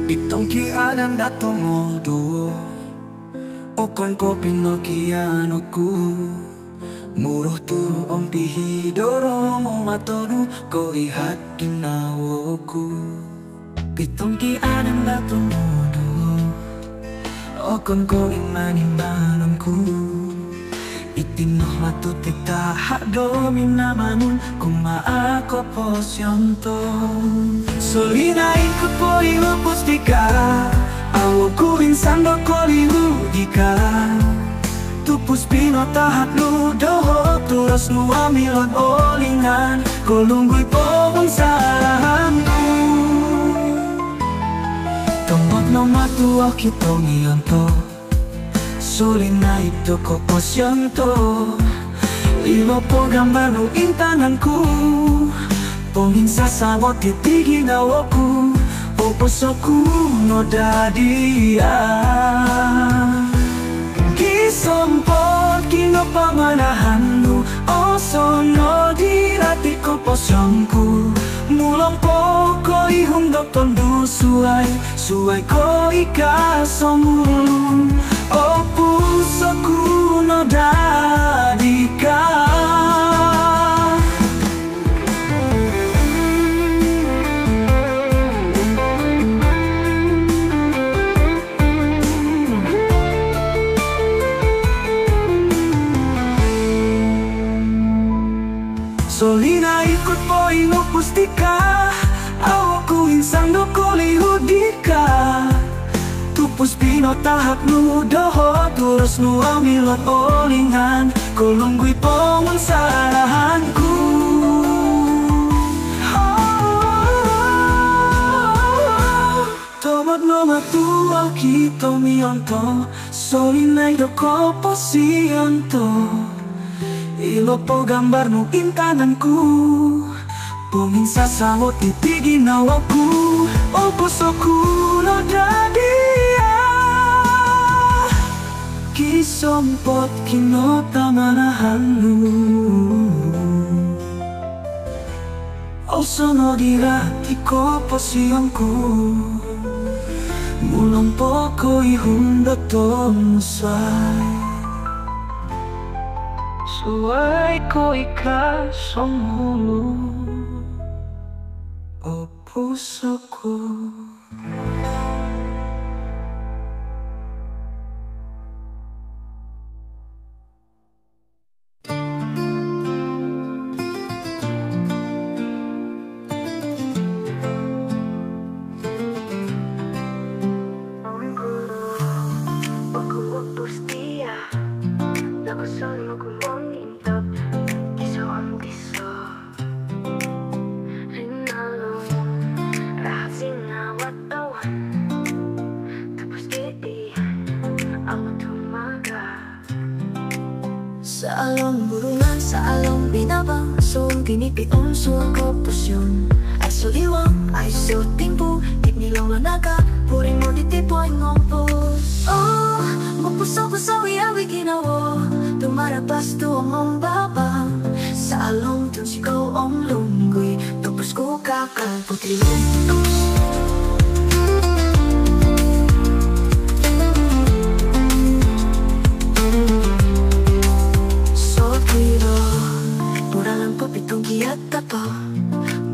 Itong kianan datong modo Okon ko pinokiano ku Muruh turu om pihidoro mo matono ko ihat ginawo ku Pitong kianan datong modo Okon ko imanimanon ku Itinoh matutik tahado minamanun kung maako posyonto Solina ikut po ilupos di ka Awo ku insan do ko liudika Tupus pino tahat lu doho Turas lu amilon olingan Kolunggoy po unsarahanku Tomot no matuwa kitong iyonto Solina ito ko posyonto Ilo po gambar no intananku Pongin sasawot titigin awoku Oposoku no dadia Kisompot kino pamanahanmu Oso no dirati ko posyonku Mulong po ko ihundok tondu suai Suai ko ikasomulung Oposoku no dadika Solina ikut po inupus di ka Awoku insang do ko lihudika Tupus pino tahap nu doho Turus nu amilot olingan Kolunggoy po unsarahanku Tomot no matuwa kito miyonto Solina do ko posiyonto Ilo po gambar no intananku Pungin sasawot titigin awaku O pusoku no dadia Kisompot kinota manahanmu Oso no dirati ko posyonku Mulong po ko ihundot tong musay Suai ko ikasomulu O pusoku Sa along burungan, sa along binabang Soong ginipion, suang kopusyon Ay suliwang, ay so timpo Di nilang lanaga, puring mo ditipo ay ngompos Oh, mupuso ko sa wiyawi ginawo Tumarapas tuong ang babang Sa along tun sigaw ang lunggoy Tupos ko kakalputi luntos Tato,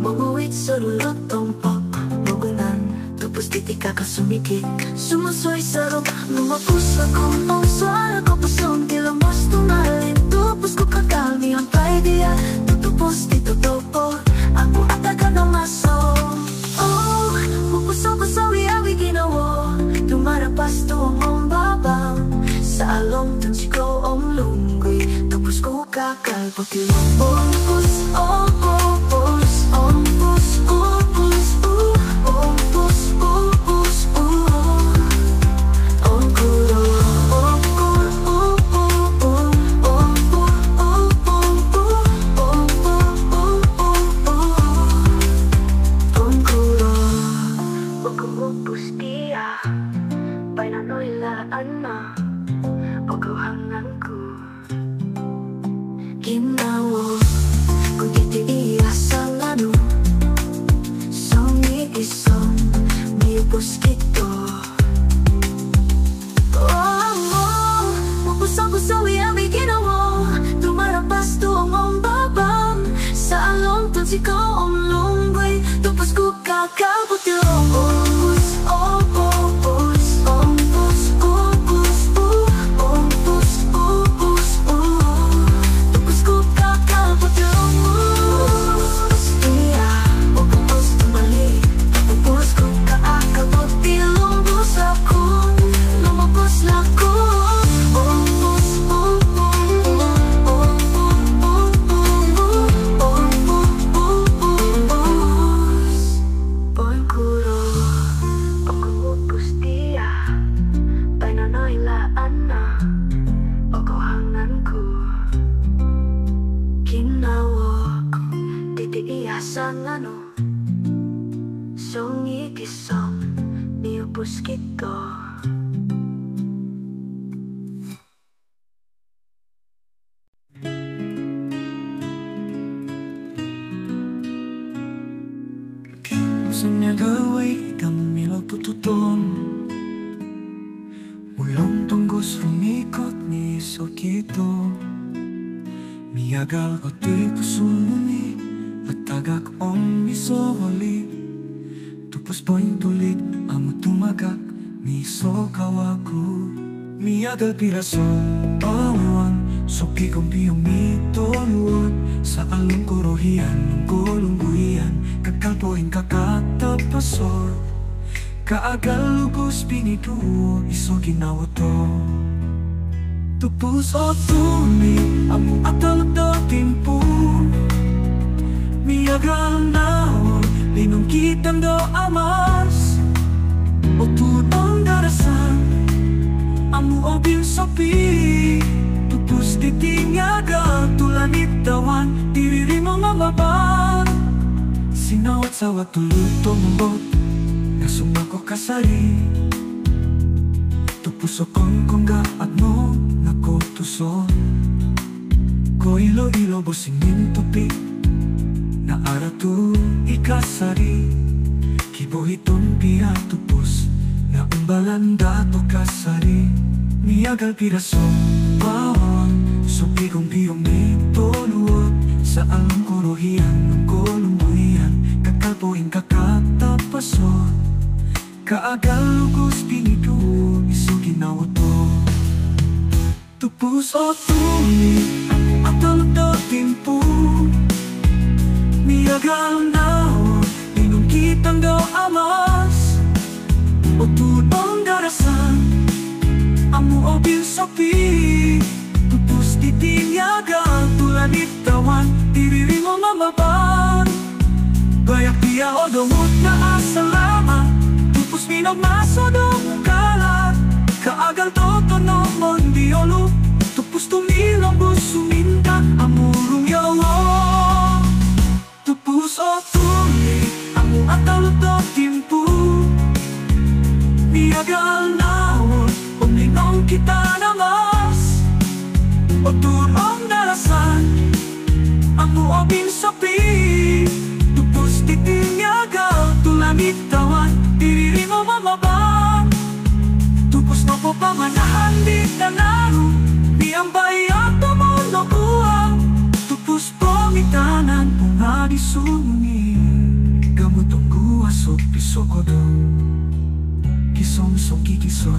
manguwit sa lulotong pop Magunan, tupos titika ka sumikik Sumusoy sa rok, lumapos ako Ang suara ko pasong kilamos tumalin Tupos ko kakalmi ang paideya Tutupos dito topo, ako ataga ng maso Oh, pupuso ko sa wiyawi ginawo Tumarapas tuong ang babang Sa along tun sigaw ang lunggoy Tupos ko kakalpot ilong Ginawa kung iti iya sa lano Song iisong tupos kito. Mapusaw-pusawi ang ginawa, tumarapas tuong ang babam. Sa along ton sikaw ang longgay, tupos ko kakabutilong. Opus, opus, opus, opus, opus, opus, tupos ko kakabutilong. Iya, opus tumali, tupos ko kakabutilong. Busa ko, lumabos lako. Sanano songi kisom niupos kito. Sanya gaway kami pututon, ulong tunggos rumikot ni Sokito. Miyagal ko tuy pusununi at tagak om misowali. Tupos po'y tulit ang tumagak ni Sokawaku. Miyagal piraso awan sopi kong piyong mitoluot. Sa along kurohian ng golungguian, kakalpoin kakatapasor. Kaagal lugos pinituo iso ginawa to. Tupos o tuli ang atalot do timpu. Miyagal naon linong kitang do amas. O tunong darasan amu obing sopi. Tupos titingagal tulanit tawan tiriri mga baban. Sinawat sa watuluto mong kasuma ko kasari. Tupos o kongkongga at no nakotuson. Ko ilo-ilo bosingin tupi na aratu ikasari. Kibohiton pia tupos na umbalan dato kasari. Miyagal piraso bawang sopi kong piyong mitoluot. Sa along kurohian ng golungguian, kakalpoin kakatapasot. Kaagal lugos pinituo iso ginawa to. Tupos o tuli ang talot do timpu. Miyagal naon linong kitang do amas. O tunong darasan amu obing sopi. Tupos titinyagal tulanit tawan tiriri mo mamaban. Bayak piya o dumot na asalamat. Tupos minagmaso do mukalat. Kaagal toto no mondiolo. Tupos tumilong busuminta amurong yawo. Tupos o tuli amu atalot do timpu. Miyagal naon uminong kita namas. O tunong darasan amu obing sopi. Tupos titinyagal tulanit tawan tiriri mo mamabang. Tupos no po pamanahan di tanaro. Biyang bayan tumuno kuwang. Tupos po mitanan bunga di sungi. Gamutong guwas o piso ko do. Kisom song kikisom.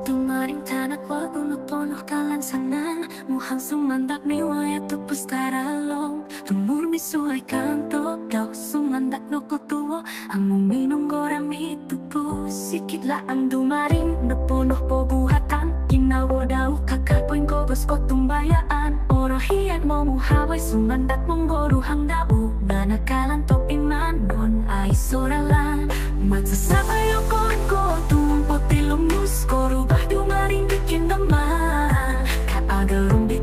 Tumaring tanak wag unutonoh kalansanan. Muhang sumandak ni waya tupos karalong. Tumurmi suay kanto daw sumandak no kutuwo. Ang muminong gorami tupos. Sikit laang dumaring napunoh po buhatan. Ginawa daw kakapoin kogos ko tumbayaan. Orohian mo muhaway sumandak mong goruhang daw. Na nakalantok imanon ay soralan. Magsasabayo ko tumumpo tilong musko. Rubah dumaring bikin naman. Kaagal rumbit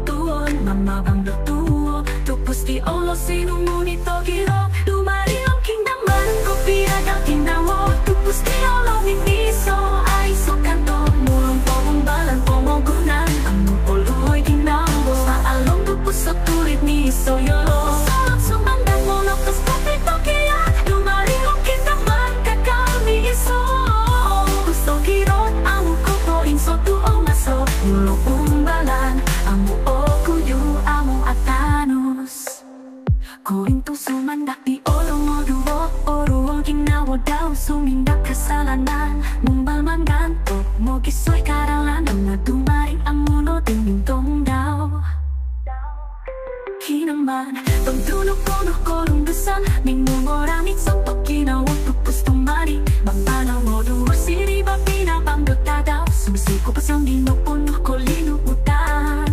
sinumuni togiro Dumarilong kingdaman ko piadang kinawo Tupos di olo miniso ay so kanto Mulong pomombalan pomogunan Ang mupuluhoy ginambo Sa along tupos sa tulit ni Isoyolo Salot sumandang mulok tas papito kaya Dumarilong kingdaman kakami iso Gusto girot ang kuko inso tuong maso Mulong umbalan ang kuyo amo atanos Kurinto sumandak di olo mo duwo Oro ang ginawa daw sumindak kasalanan Mumbal man ganto mo gisoy karalan Ang nadumaring ang muno tingintong daw Kinaman pagdunok kono kolong dusan Mingumoramit sa pagkinawag tupos tumari Magpanaw mo duwa siriba pinapangdota daw Sumisiko pa siyang dinupuno ko linuutan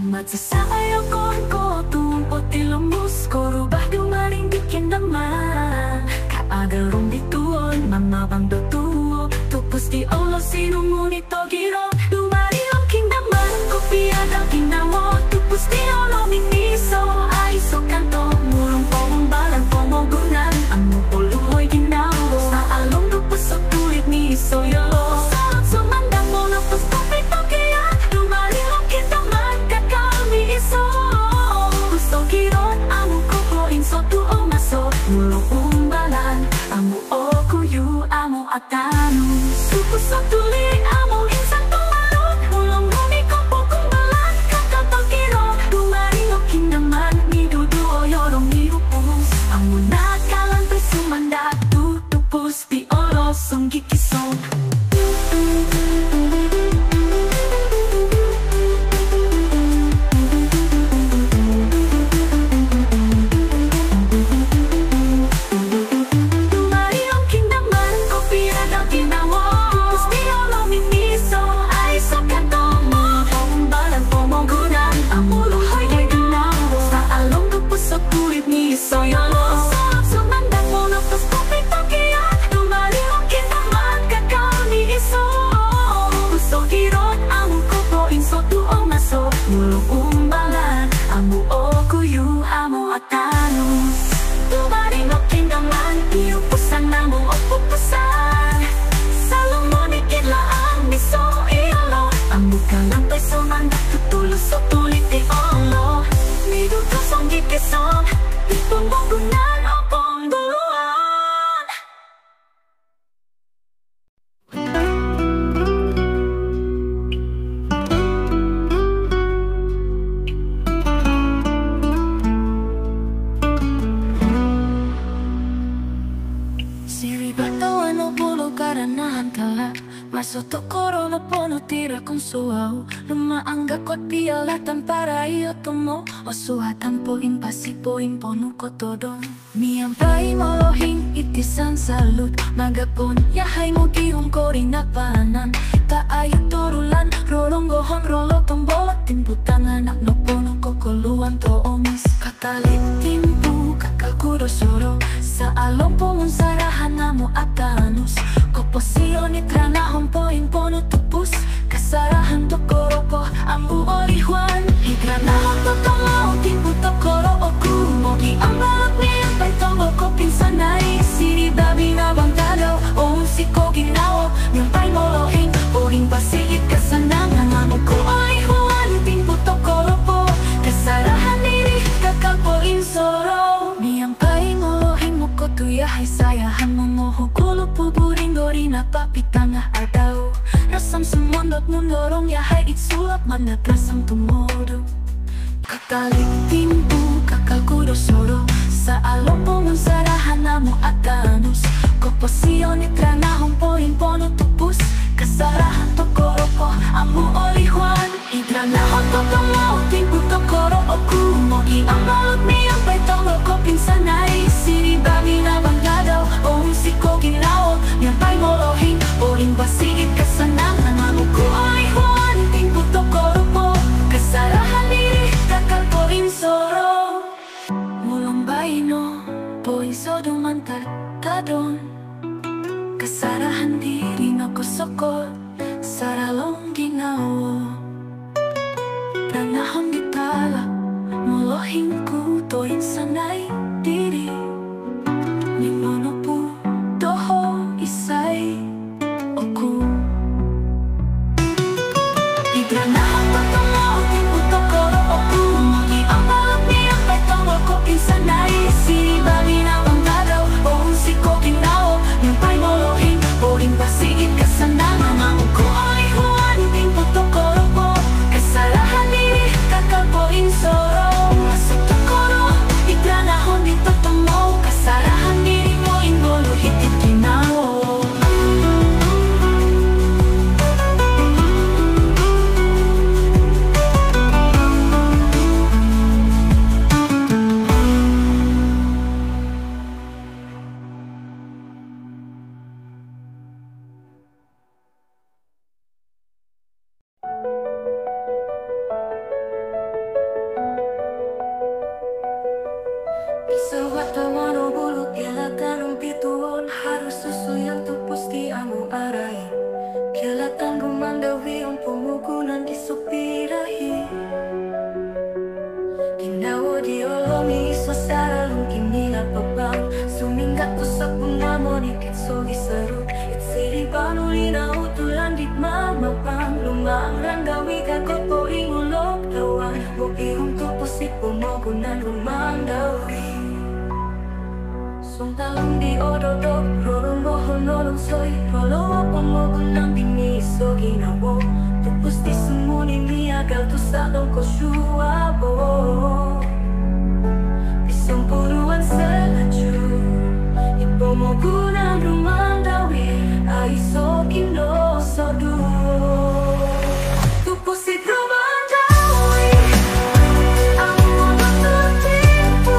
Magsasakay ako ko tumpot ilamos ko Rubah dumaring dikin naman Kaagarong dituon mamabang dotuo Tupos di olo sinungunit o giro Dumarilong kingdaman ko piadang kinawo Tupos di olo miniso ay so kanto Mulong pomombalan pomogunan Ang mupuluhoy ginawo Sa along tupos o tulit ni Isoyolo Salot sumandang mo na pastupito kaya Dumarilong kingdaman kakami iso Gusto girot amo kuko inso tuong maso Mulong umbalan amo o kuyu amo atano Supos o tuli amo insan tumalon Mulong humiko po kumbalan kakatang girot Dumarilong kingdaman ni dudu o yorong ni upos Amo nakalan pa sumanda tutupos di oros ang gikisong Dumarilong kingdaman ko piadang kinawo Tupos di olo miniso ay so kanto Mga pomombalan pomogunan Ang muluhoy ay ginawo Sa along tupos sa kulit ni Isoyolo Salot sumandang mo na pastupito kaya Dumarilong kingdaman kakami iso Gusto girot amo kuko inso tuong maso Mulong umbalan amo o kuyu amo atanos Dumarilong kingdaman iupusan na mo o pupusan Salong mo ni kidla ang miso iolo Ang bukang ng peso mandak tutulos o tulit di olo Midutos ang gikisong Tipong bugunan o ponduluan Siribato ano pulo karanahan kala Masoto koro na pono tira kong suaw Lumaangga ko at pialatan para iyo tumo O suhatan po impasipo impono ko todo Miyampay mo lohing itisan salut Magapon yahay mo gihong ko rin nagpanan Kaayo turulan rolong gohon rolo tombolot Timputan anak no pono ko kuluan to omis Katalit timpu kakakuro soro Sa along pong sarahan na mo atanos Koposio ni tranahon po impono tupus Kasarahan to koro po ang buoli Juan Higranahon to tolong timpu to koro o kumo Di ang balak niya pa'y tongo ko pinsanay Siriba binabangtado o musiko ginawo Niyang pa'y molohing Uring pasigit kasanangan Amo ko ay Juan timpu to koro po Kasarahan niri kakagpo insoro Niyang pa'y molohing mo ko tuyahay sayahan mo mo Hukulo puburing dori na papitang adaw Rasam sumundot mundorong yahay itsulap Manatrasang tumodo Kakalik timpu kakaguro soro Sa along pong sarahan na mo atanos Koposio ni tranahong po impono tupus Kasarahan to koro po amo oli Juan Itranahon to tongo timpu to koro o kumo Iang balot niyang pa'y tongo ko pinsanay Siriba binabangtado o musiko ginawo Niyang pa'y molohing Uring basigit kasanangan Amo ko ay Juan timpu to koro po Kasarahan niri kakalpo insoro Mulong baino po inso dumantartadon Kasarahan diri na kusokol Saralong ginawo Pranahon ditala Mulohing kuto poin sanay diri ni mono pu doho isay oku igranahan patungo tipu tokoro oku mogi ang balap niya patungo ko pinsanay sinibali na ang gadaw o siko kinao yung paimolohin poin pasigit kasanang mga ko ay huwan tipu tokoro po kasalahan diri kakapoin soro masuk tokoro igranahon dito tungo kasalahan diri mo inbolo hitit kinao Sa watawan o bulot Kialatan ang pituon Harus susuyang tupos di amo aray Kialatan gumandawi ang pumugunan di supirahi Ginawa di olongi iswasara lung kinila babang Suminggat to sa pungamon ikit sogi sarut Itsiri panulina utulan di mamapang Lumaang randawi kakot po ingulog dawan Bukihong tupos ipumugunan lumaang dawi Song talong di ododo, rorong bohon nolong soy Rolo pamogon ng biniso ginawo Tupos di sumuni miagal to sa long ko syuabo Isang puruan sa laju Ipomogunan rumandawi Ay so kinosodo Tupos di rumandawi Ang mga tertipu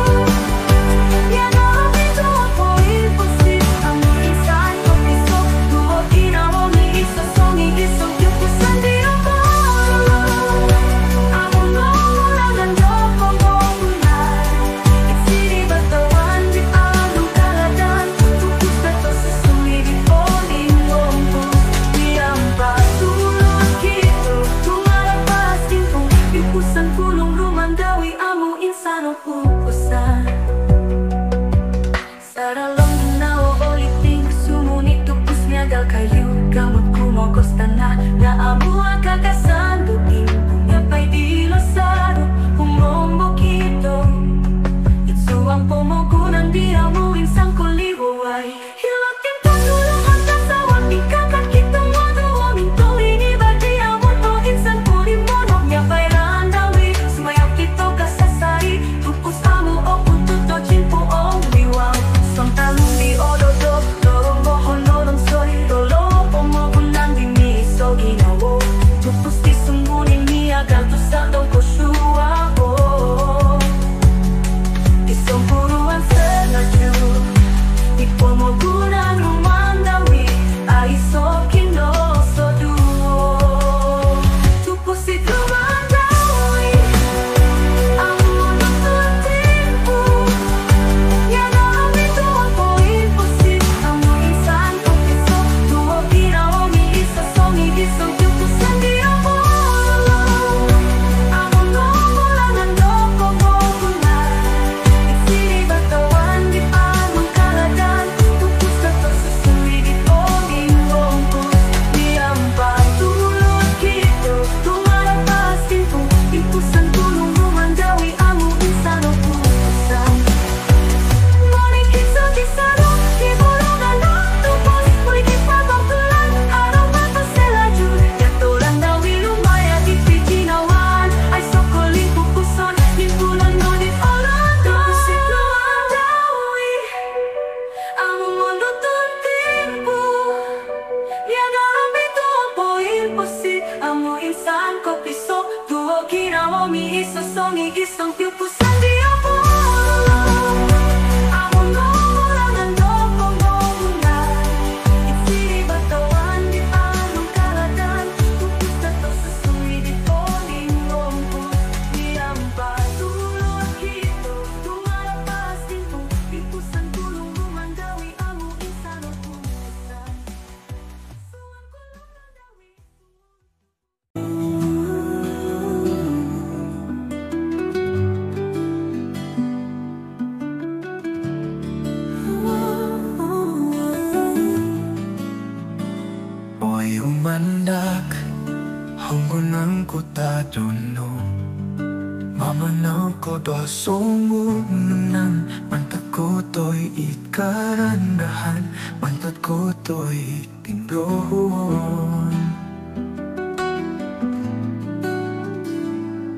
Mamanaw ko do sumunan, mantag ko to'y ikarandahan, mantag ko to'y tindoon.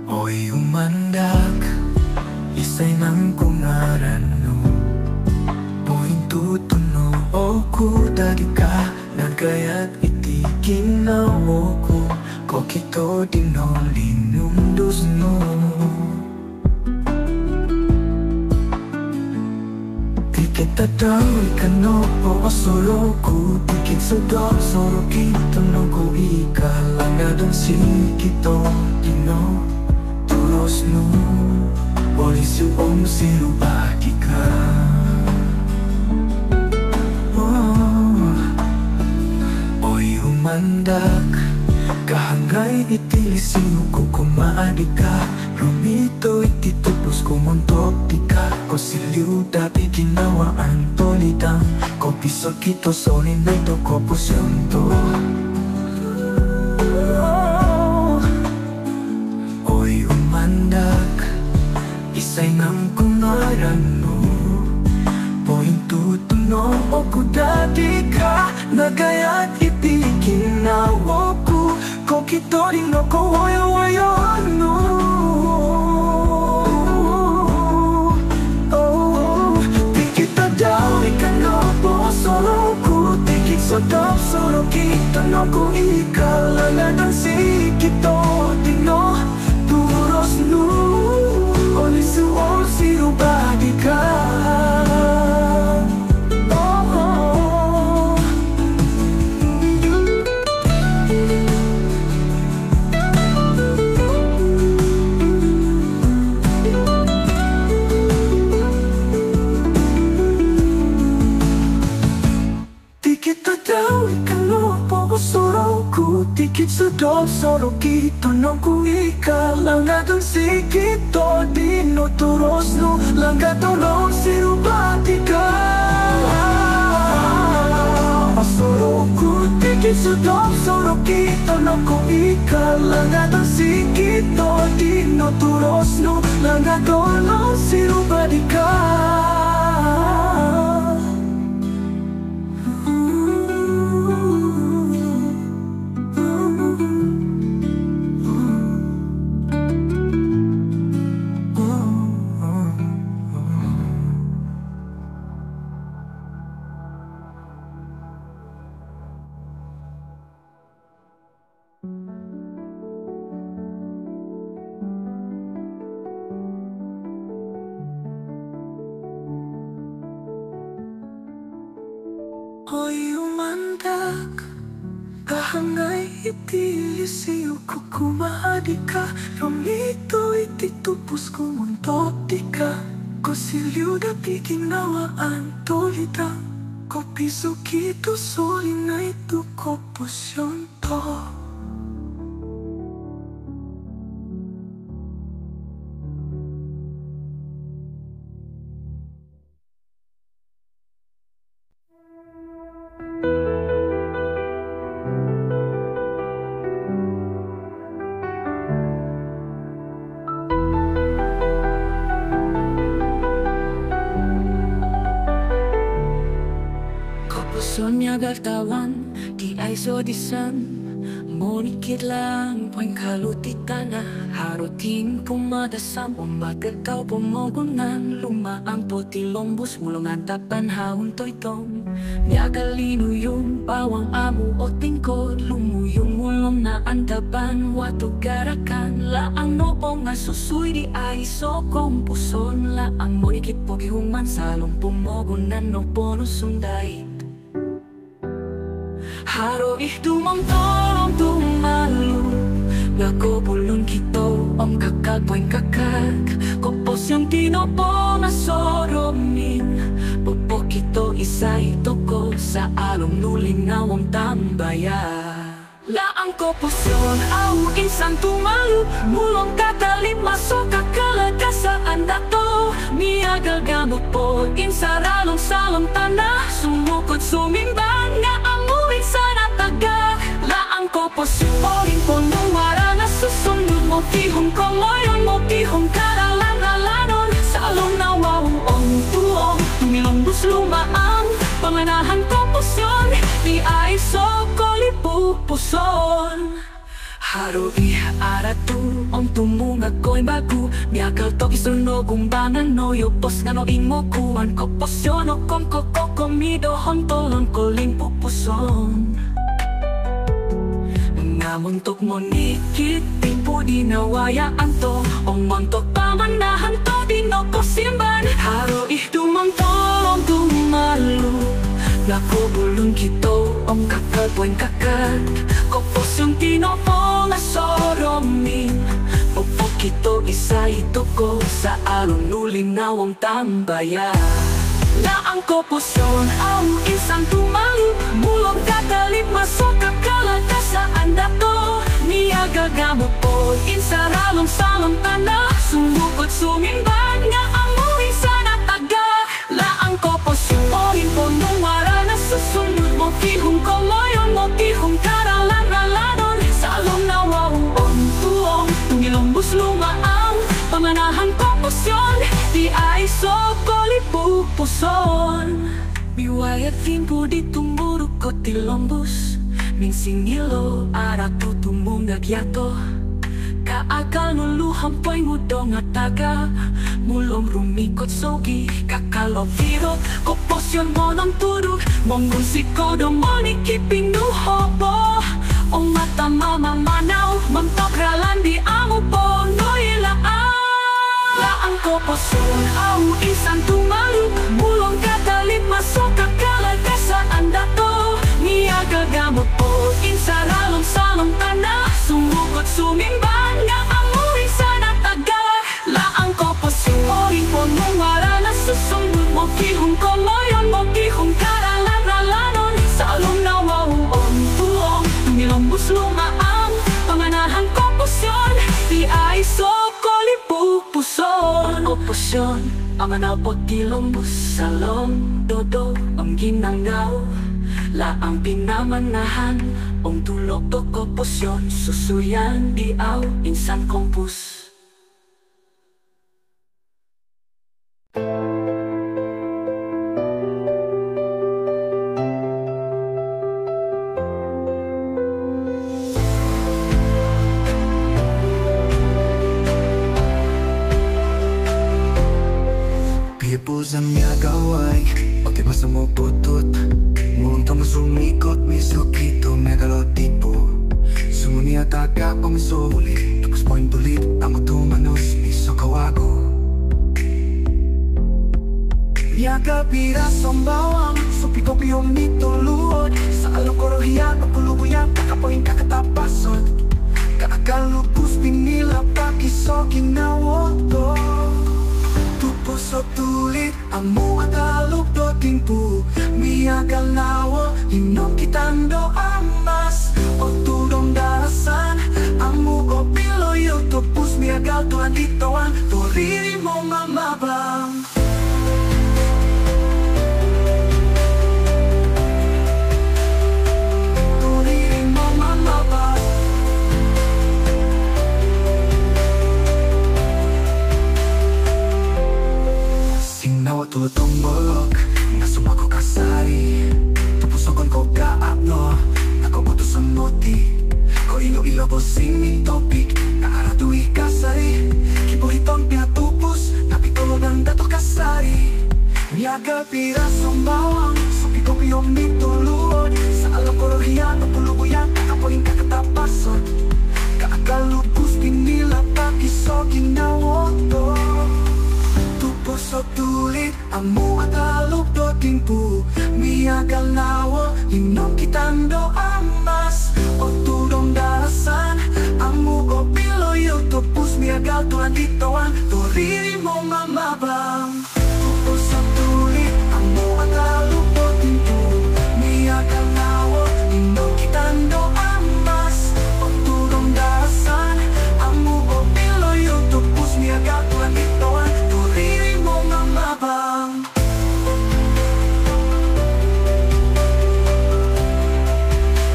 Oy umandak, isay ng kungaran no. Po'y tutuno o kudagi ka, nagayat iti ginawo ko, kokito dinolinundos no. Kita daw ikano po asoro ko, tikit sa daw soro kito no ko ikalangadan si kito dino turos no. Polis yung sirubagi ka. Oy umandak, kahangay itilisiyo ko kumaadi ka. Rumito ititupos ko montok di ka. Kosiliw dati ginawa ang tolidang, ko piso kito sonin na ito ko pusyon to. Oy umandak, isay ng kungaran mo. Po'y tutuno o kudati ka, nagayat iti ginawa ko, kokito rin ako wayo-wayo no. Solo ku tikit sodop solo kita no ku ikalangadan si kito dino turos nu olis o sirubagi ka. Tikit sedot soro kito no ku ikalangadan si kito dino turos no langga tolong sirubati ka. Soro ku tikit sedot soro kito no ku ikalangadan si kito dino turos no langga tolong sirubati ka. Oy umandak, kahangay itilisiyo ko kumaadi ka. Rumito ititupos ko muntok di ka. Kosiliw dati ginawaan tolidang, ko piso kito soli na ito ko pusyon to. Sonya galtawan, di ay sodisan. Monikit lang, po'y kalutitan na. Harutin pumadasam, umagataw pumogunan. Lumaang poti lombos, mulungan tapan haun toitong. Miagalino yung bawang amu o tingkod. Lumuyong mulong na andaban, watog garakan. Laang noong nga susuy di ay sokong puson. Laang monikit po gihuman, salong pumogunan no pono sunday. Haro ihtumang tolong tumalu, ngako bulun kito om kakag po'y kakag. Kopos yung tinopo na soromin, popo kito isay toko sa along nulingawang tambaya. Laang kopos yun au insan tumalu, mulong katalim masok kakalagkasaan dato. Miagal gamot po insaralong salong tanah, sumukot sumimbang nga amuin sa natagak. Laang kopos yun o rin po nung wara na susunod mo. mo tihong koloyon mo tihong karalan-alanon sa along nawawong tuong tumilong buslumaang panganahan komposyon di ay sokolipupuson. Harui aratu om tumungag ko'y bagu miakal to isunog umbangan no yopos nga no imokuan komposyon o kongkoko komido hontolon koling pupuson. Ngamuntok mo nikit timpo di nawayaan to om mantok pamanahan to di no kosimban harui dumangtolong dumalu nako bulong kito om kakal poin kakal kopos yung tinopong asoromin popok kito isa ito ko sa alon ulinawang tambaya na ang koposyon ang isang tumalu mulong katalit masok kakalata sa andato niya gagamot po insaralong salong tanah sumukot sumimban nga amuin sana taga la ang koposyon o impon mong wala na susunod mo tihong koloyon mo tihong karalan-alanon sa along nawawong tuong tungilong buslumaang pamanahan koposyon di ay sokolipupuson. Biwayat timpo di tumuruk ko tilombus mingsingilo aratu tumungag yato kaakal nuluhang po'y ngudong at taga mulong rumikot sogi kakalopirot koposyon mo ng turuk monggun sikodo mo ni kiping nuhobo o mata mamamanaw mamtokralan di amo po no ilaan la ang koposyon ang isang tumalu mulong katalit masok kakalaga sa andato niya gagamot po insaralong salong tanah sumukot sumimban nga amuin sana taga la ang koposyon o impon mong wala na susunod mo tihong koloyon mo tihong karalan-alanon sa along nawawong tuong tumilong buslumaang panganahan koposyon di ay sokolipupuson. Koposyon ang manapot tilong busalong dodo ang ginangaw la ang pinamanahan ang tulog to koposyon susuyan di aw insan kompus. Sa mga gaway pagkibasa mo putot muntang sumikot misukito megalotipo sumuni ataka pamisuli tapos poin tulit ang tumanos miso kawago yaga pirasong bawang supikopiyong nituluod sa alokorohiyan papulubuyan kakapoin kakatapasod kaakalupus pinila pakisoking nawoto pusok tulit amo atalog do timpu miagal nawo inom kitando amas o tudong darasan amo o piloyo to pus miagal tuan ditoan toriri mo mamabang toriri mo mamabang tutong bolok nga sumako kasari tupusokon ko kaapno nakobuto sa moti ko ilo-ilo bosing ni topik naaradui kasari kibuhitong pinatupos napitulo ng dato kasari miyaga pirasong bawang supikopiyong nituluod sa alokorohiyan papulubuyan kakapoin kakatapasot kaakalupus pinila pakisoging nawoto pusok tulit amo atalog do timpu miagal nawo inom kitando amas o tudong darasan amo o piloyo tupus miagal tuan ditoan toriri mo mamabang pusok tulit amo atalog do timpu miagal nawo inom kitando amas o tudong darasan amo o piloyo tupus miagal tuan ditoan toriri mamabang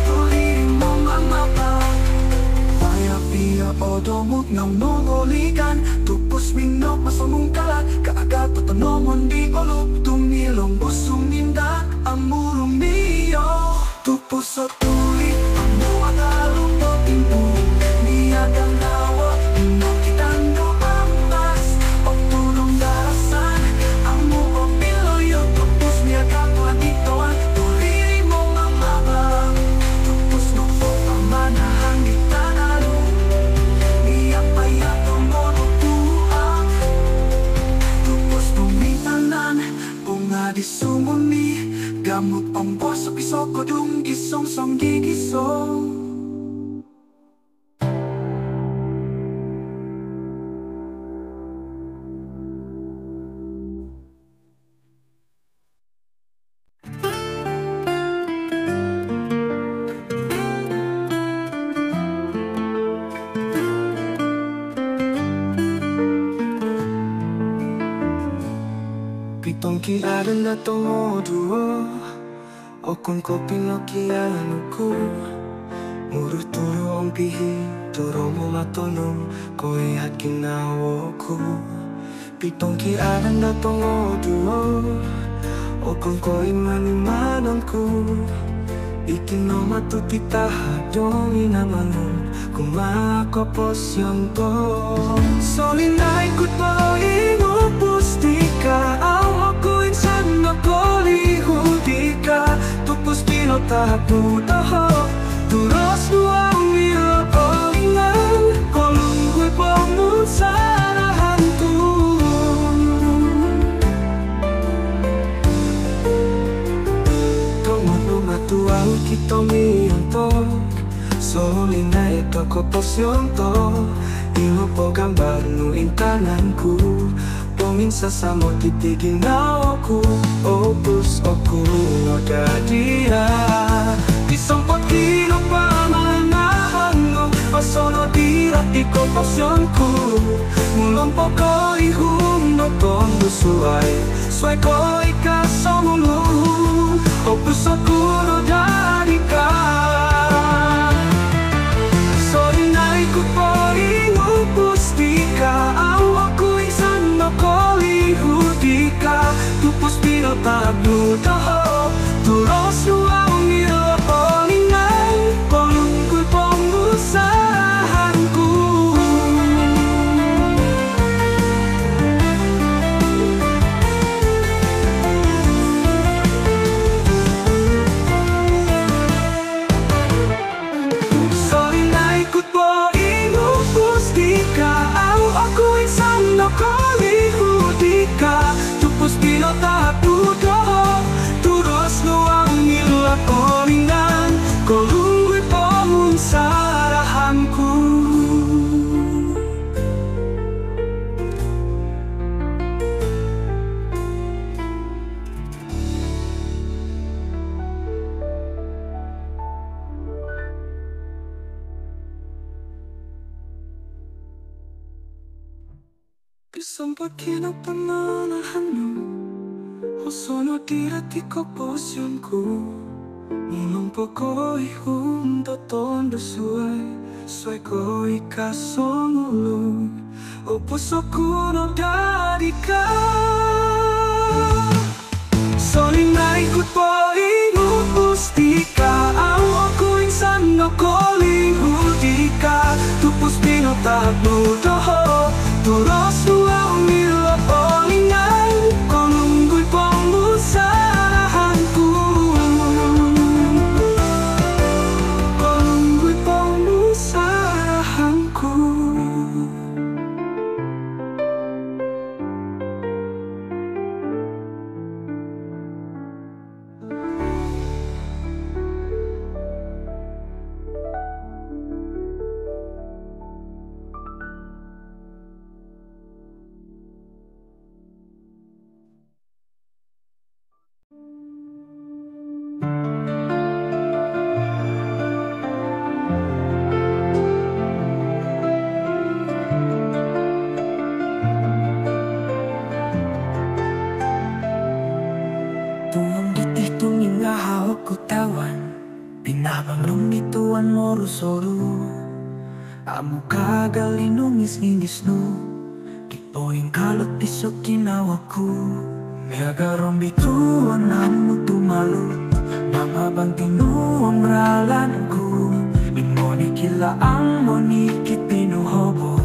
toriri mo mamabang paya pia o domok na Yamut ombo sa piso ko dung gisong song gigisong. Pitong kiaran na tumoduo o kung ko pinakiano ko muruturo ang pihi turo mo matonong ko ihat kinawo ko. Pitong kiaran na tumoduo o kung ko imanimanan ko ikino matutitaha dong inamanong kumakapos yung to. Solinay kut mo inupos di ka ako insan nakolihudi ka tupos pinotahaputaho turos nuang nilapalingan kolunggoy pamut sa rahantu. Tumutong atuang kitomiyan to solinay ito kopos yung to ilupo gambar nuing tananku minsa sa mo titigin na ako opus ako nagadia disampot kilo pa manahan mo pasono dira iko pasyon ko mulong po ko ihum no tondo suay suay ko ikasomulu opus ako nagadia ka sorry na ikupo inupus di ka ako nakolihudi ka tupos pinatagludaho turos nuang nilapalingan kolungkoy pangusahan ko. Sorry na ikot po inupos di ka ako isang nakolihudi ka tupos pinatagludaho turos nuang nilapalingan kolungkoy pamunsarahan ko. Sampai kina pananahan mo o sono dirati ko posyonku mulong po ko ihum totondo suay suay ko ikasongulo o puso ko no dari ka soling na ikot po inupos di ka ako insan nakolihudi ka tupos pinatagludaho turos nuang nilapalingan kolungkoy pamunsarahan ko kolungkoy pamunsarahan ko. Pinabanglong nituan mo rusoro amo kagalinungis ngingis no di poing kalot pisok ginawa ko megaron bituan amo tumalot mga bantinuang ralan ko imoni kilaang monikit pinuhobo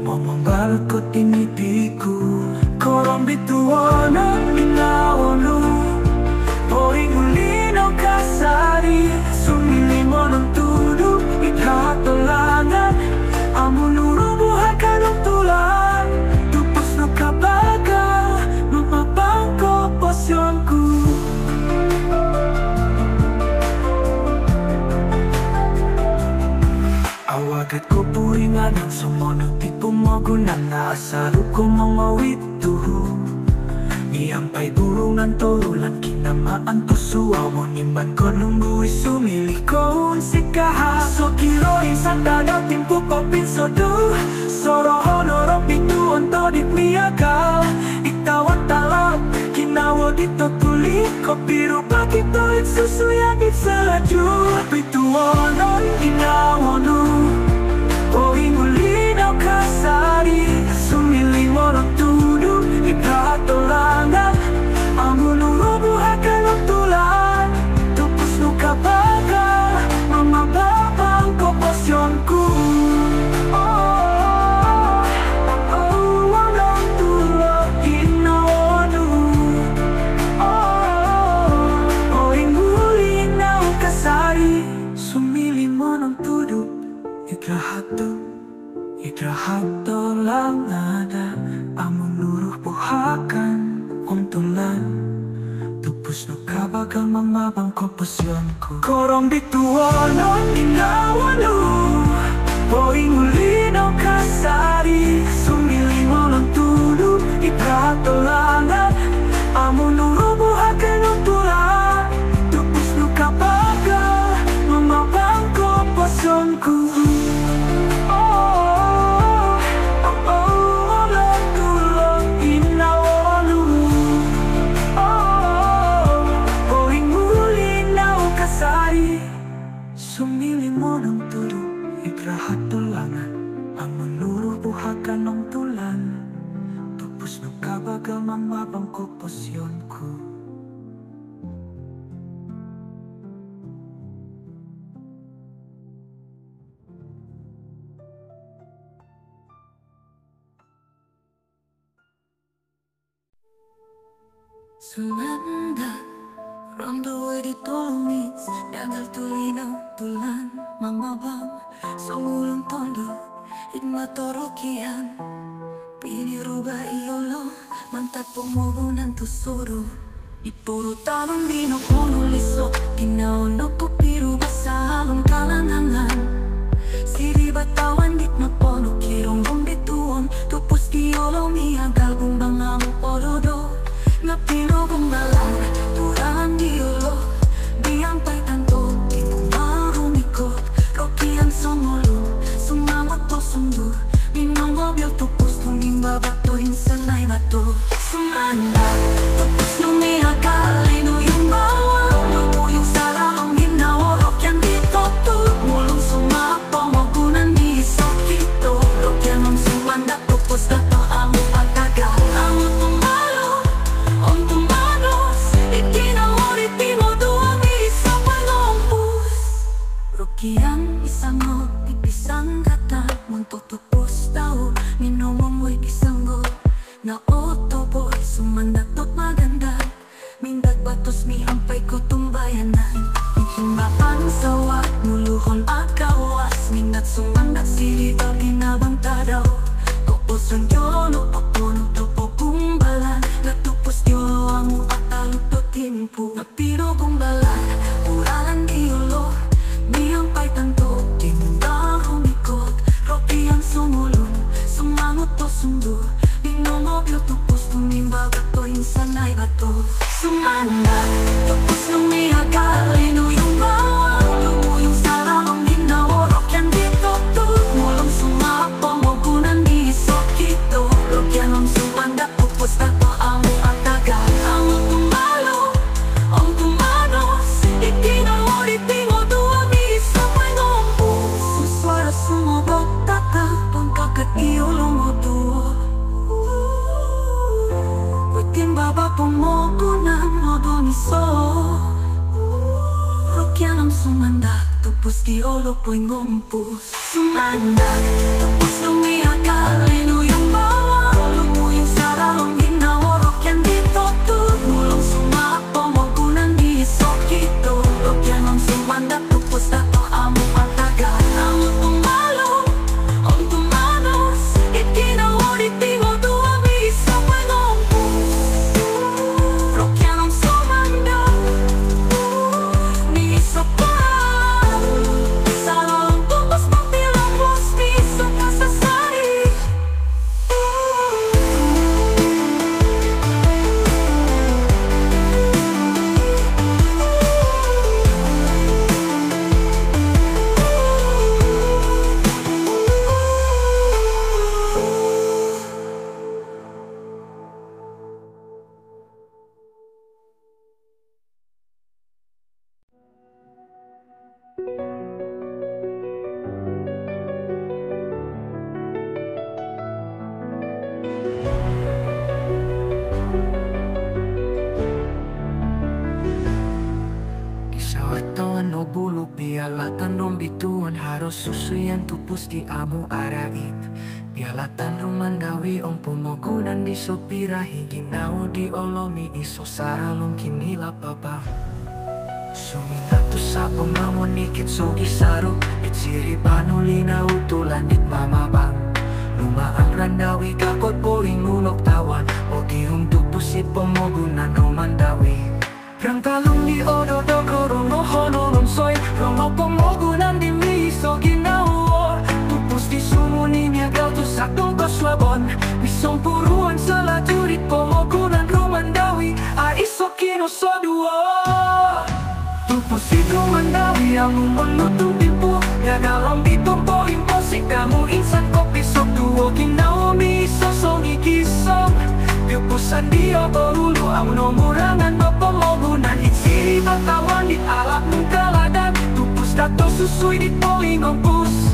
momongbalot ko tinipiku korong bituan ang minaono poing ulinaw kasari sumili mo ng tudo ikatalangan amo nurubuhay ka ng tulan tupos na kabaga lumabang ko pasyon ko pumugunan na asaru ko mangawit tuhu. Niyampay burungan torulan kinamaan to suaw niman ko nunggu'y sumili ko si kaha. So kiroin sa dadaw timpo ko pinsodo. Soro honoro pituon to di miyakal. Itawan talap kinawo dito tulik ko biru pakito itsusuyag itsalaju. Pituonon inawono o ingulinaw kasari. Sumili mo ng tudo ikatolangan. Ang unurubuhakan ng tulan. Tupos no kabaga mamababang kopasyon ko. Ikrahato lang ada ang menuruh buhakan untulan. Tupus no kabagang mamabang komposyonku. Korong bituonon inawano poing ulinaw kasari. Sumili mo lang tulo ikrahato lang ada ang menuruh buhakan untulan. Tupus no kabagang mamabang komposyonku. Sumili mo ng tulo, ikrahat tulangan. Ang menuruh buhakan ng tulan. Tupos ng kabagal mamabang komposyonku. Sumanda Rondo di tolongis Dagal tulinaw tulan Mamabang Sumulong tondo Hikma torokian Piniruba iolo Mantat pumugunan tusuro Ipuro tanong binokono liso Kinaonok po piruba sa halong kalanangan Siri batawan dit mapono Kirong bumbituon Tupos iolo miagal bumbang among orodo Napino bumbalang Turangan diolo Diyampay tanto Di pumarumikot Rokian sumulong Sumangot po sundur Minong mobil tupos Tunging babatoin sanay bato Sumanda Tupos lumihakal Ino yung bawang Lumuyong sarang Ginawa Rokian dito to Mulong sumapo Mogunan di isokito Rokian ang sumanda Tupos dato ang pagkaga Ang tumalo Om tumanos Ikinawari timo doang isa pangompus Rokian isang o Ipisang kata Muntok tupos tao Minumumuy isanggo Na otobo Sumandatot maganda Mindag batos mihampay ko tumbayanan Ihimbaan sawat Nuluhon at kawas Mindat sumandat silita Ginabang tadaw Kopos ang yolo Papuno topo kumbalan Natupos yolo ang atalog to timpo Napiro kumbalan Uralan diolo Mihampay tanto Timundang humikot Roki ang sumulong Sumangot to sundo Binomobil tupos Tumimbagat to insanay bato Sumanda Tupos lumihagal Ino yung bawang Lumuyong sarang Ginawa Rokian dito to Mulong sumapo Mogunan di isokito Rokian ang sumanda Tupos tato ang ataga Ang tumalo Ang tumanos Ikinawari timo Duwag isa pangompus Suswara sumobot Tata Pangkakat iulong o duo Baba pomogunan mo doniso Rokian ang sumanda Tupos di olo po'y ngumpus Sumanda Tupos lumihakal Ino yung bawang Lumuyong sarang Ginawa Rokian dito to Mulong sumapo Mogunan di isokito Rokian ang sumanda Tupos dato among pataga Ang tumalo Ang tumanos Ikinawari timo Duwag isa pangompus Rokian ang sumanda Ni isa pa Sa lalong tupos Magbilang bus Ni isa pa haro susuyan tupus di amu arait. Bialatan rumandawi ong pumogunan di sopirahi. Ginaw di olomi iso saralong kinila baba. Suminato sa pamamonikit so gisaro. Itsiri panulina utulan dit mamabang. Lumaang randawi kakot poring ulok tawan. O diung tupusit pomogunan rumandawi. Rang talong di odo dogo rono honolong soy. Rono pomogunan di miso ginawa. Tupus di sumuni miagaw to sakdong koslabon. Misong puruan sa lajurit pomogunan rumandawi. Aiso kinosodua. Tupus di rumandawi ang umulutong timpo. Yagalong ditompo imposik kamu insan kopi sok duo. Ginawa miso song ikisong. Piupusan dia berulu ang nomurangan mapamogunan. Itsiri batawan di alap ng kaladan. Tupus dato susui di polingong pus.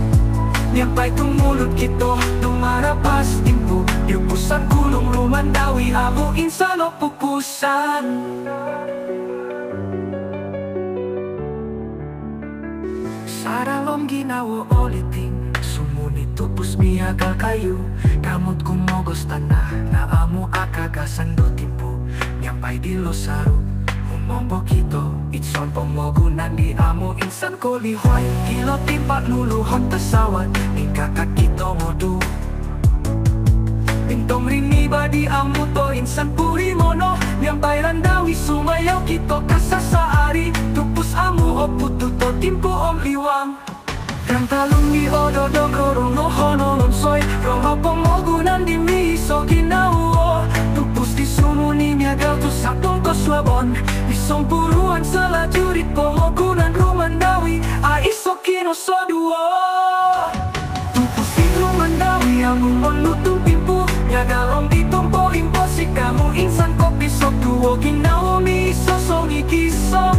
Nyampai tumulut kito dumarapas timpu. Piupusan kulong rumandawi amo insan o pupusan. Saralom ginawa oliting. Sumuni tupus miagal kayu. Kamot kumogos tanah na amo akagasan do timpo. Nyampai di losaru umombo kito. Itson pomogunan di amo insan ko lihoy. Kilo timpat luluhon tasawat ni kakak kito modu. Pintong riniba di amo to insan puri mono. Nyampai randawi sumayaw kito kasasaari. Tupus amo o putu to timpo om liwang. Rang talong di odo dogo rono honolong soy. Rono pomogunan di miso ginawa. Tupus di sumuni miagaw to sakdong koslabon. Misong puruan sa lajurit pomogunan rumandawi. Aiso kinosodua. Tupus di rumandawi ang umulutong timpo. Yagalong ditompo imposik kamu insan kopi sok duo. Ginawa miso song ikisong.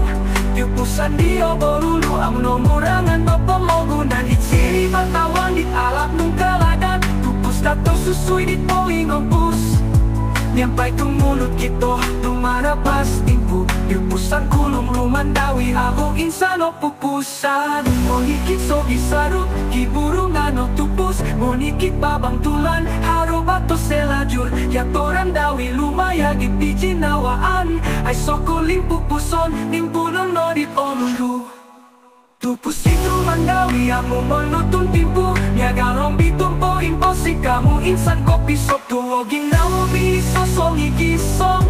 Piupusan dia berulu ang nomurangan mapamogunan. Itsiri batawan di alap nung kaladan. Tupus dato susui di polingong pus. Nyampai tumulut kito dumarapas timpu. Piupusan kulong rumandawi amo insan o pupusan. Monikit so gisarut kiburungan o tupus. Monikit babang tulan haro bato selajur. Yatoran dawi lumaya di jinawaan. Ay sokuling pupuson nimpunong nodit olulu. Tupus itu mandawi amo molutong timpu. Niagalong bitumpo imposik kamu insan kopi sok duo. Ginawa miso song ikisong.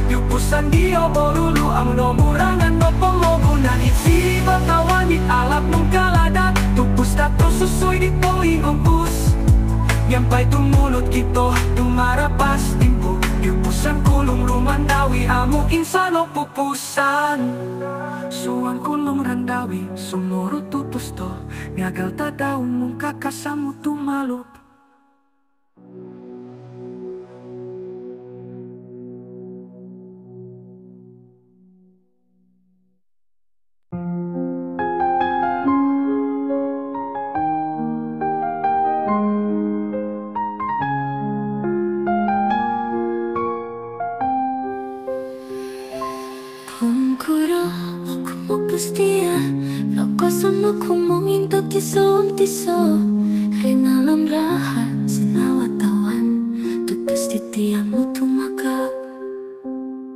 Piupusan dia berulu ang nomurangan mapamogunan. Itsiri batawan di alap nung kaladan. Tupus dato susui di polingong pus. Nyampai tumulut kito dumarapas timpu. Piupusan kulong rumandawi amo insan o pupusan. Suang kulong randawi sumurut tupus to. Miagal tadaw mong kakasamu tumalop. Sama kumongin to tiso Rinalam lahat sinawatawan. Tupos titiang mo tumakap.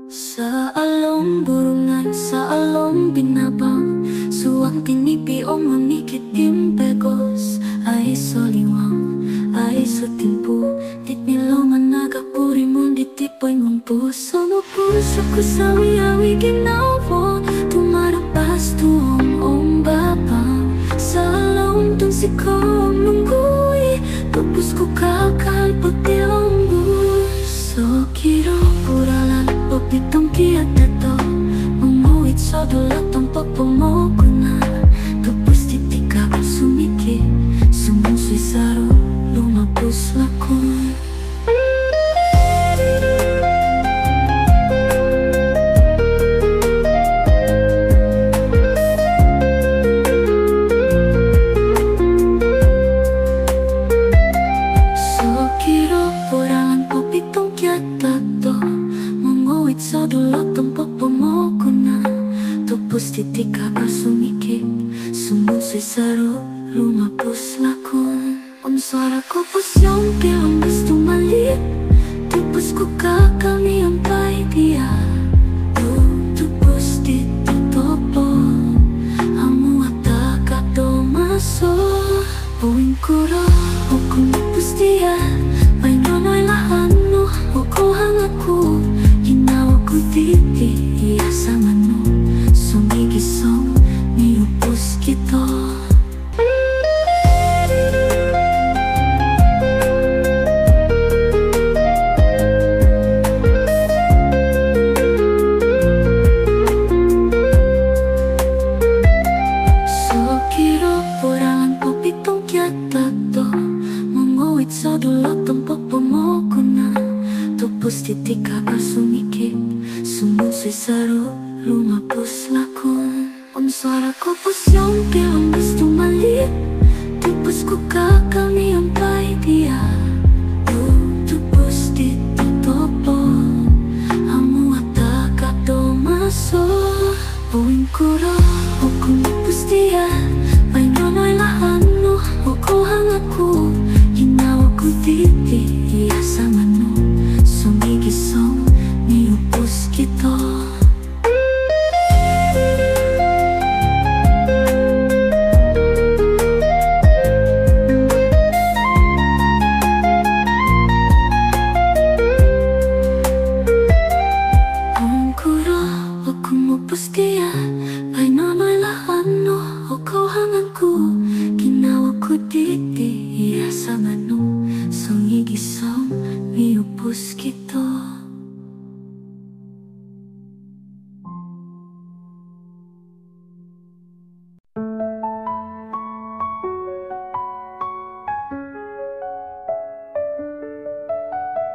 Sa along burungan, sa along binabang. Suwang tinipi o manikit impegos. Ay soliwang, ay sotimpo. Dit niloman nagapuri mo, ditipoy mong puso. No puso ko sawi-awi ginawa. Tumarapas tuong babang. Sa along tong sikong nungguy. Tupos ko kakalpot ang buso. Kiro puralan, popitong kiat na to. Umuwit sa dulat ang pagpumoko na. Tupos titika ko sumiki. Sumusoy saro, lumapos lakon. Tupos titika ka sumikip. Sumusoy saro, lumapos lakon. Ang suara ko po siyang bilang gusto maliit. Tupos ko kakami ang paidiya. Tupos dito topo. Amo ataka domaso. Buwing kuro o kumipos diya. May nonoy lahan mo o kohang ako. Ginawa ko diti iya sa mano. Sumigisong niupos kito. Tupos titika ka sumikip. Sumunsoy saro, lumapos lakon. Ang suara ko po siyang bilang gusto maliit. Tupos ko kakami ang paidiya. Tupos dito topo. Amo ataka domaso. Buwing kuro o kumipos diya. May nonoy lahan mo o kohang ako. Ginawa ko diti iya sa mano. Sumigisong niupos kito. Ang kuro o kumupos diya. Ay nonoy lahan no o kohangan ko. Ginawa ko diti iya sa mano. Sumigisong niupos kito.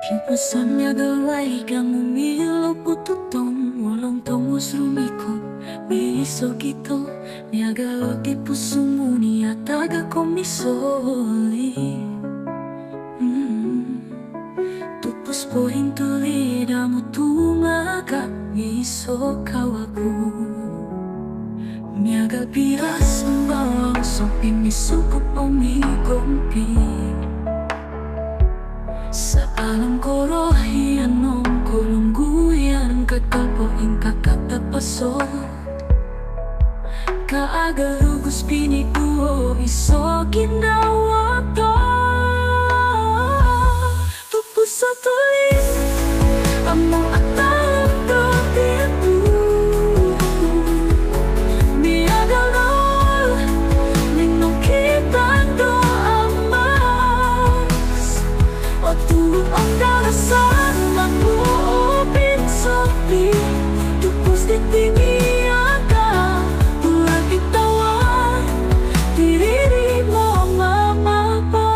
Kipasan niya galay kang umilaw po tutong. Walang tongos rumikot, may iso kito. Niya galaw di puso mo niya taga komisoli. Tupos po hintulid mo tumaga. Iso kawago. Niya gabiras ang bawang sopin. Isukot o migompi. Sa alam ko rohian nung kulungguyan. Kakalpoing kakatapaso. Kaagarugos piniguo. Iso ginawa to. Tupos sa tuloy. Among atalog do tibu. Miyagalol. Ninong kitang do amas. O tulog ang dalasan. Magbuo pinsopi. Tupos ditingiya ka. Bulag itawan. Tiriri mo mamapa.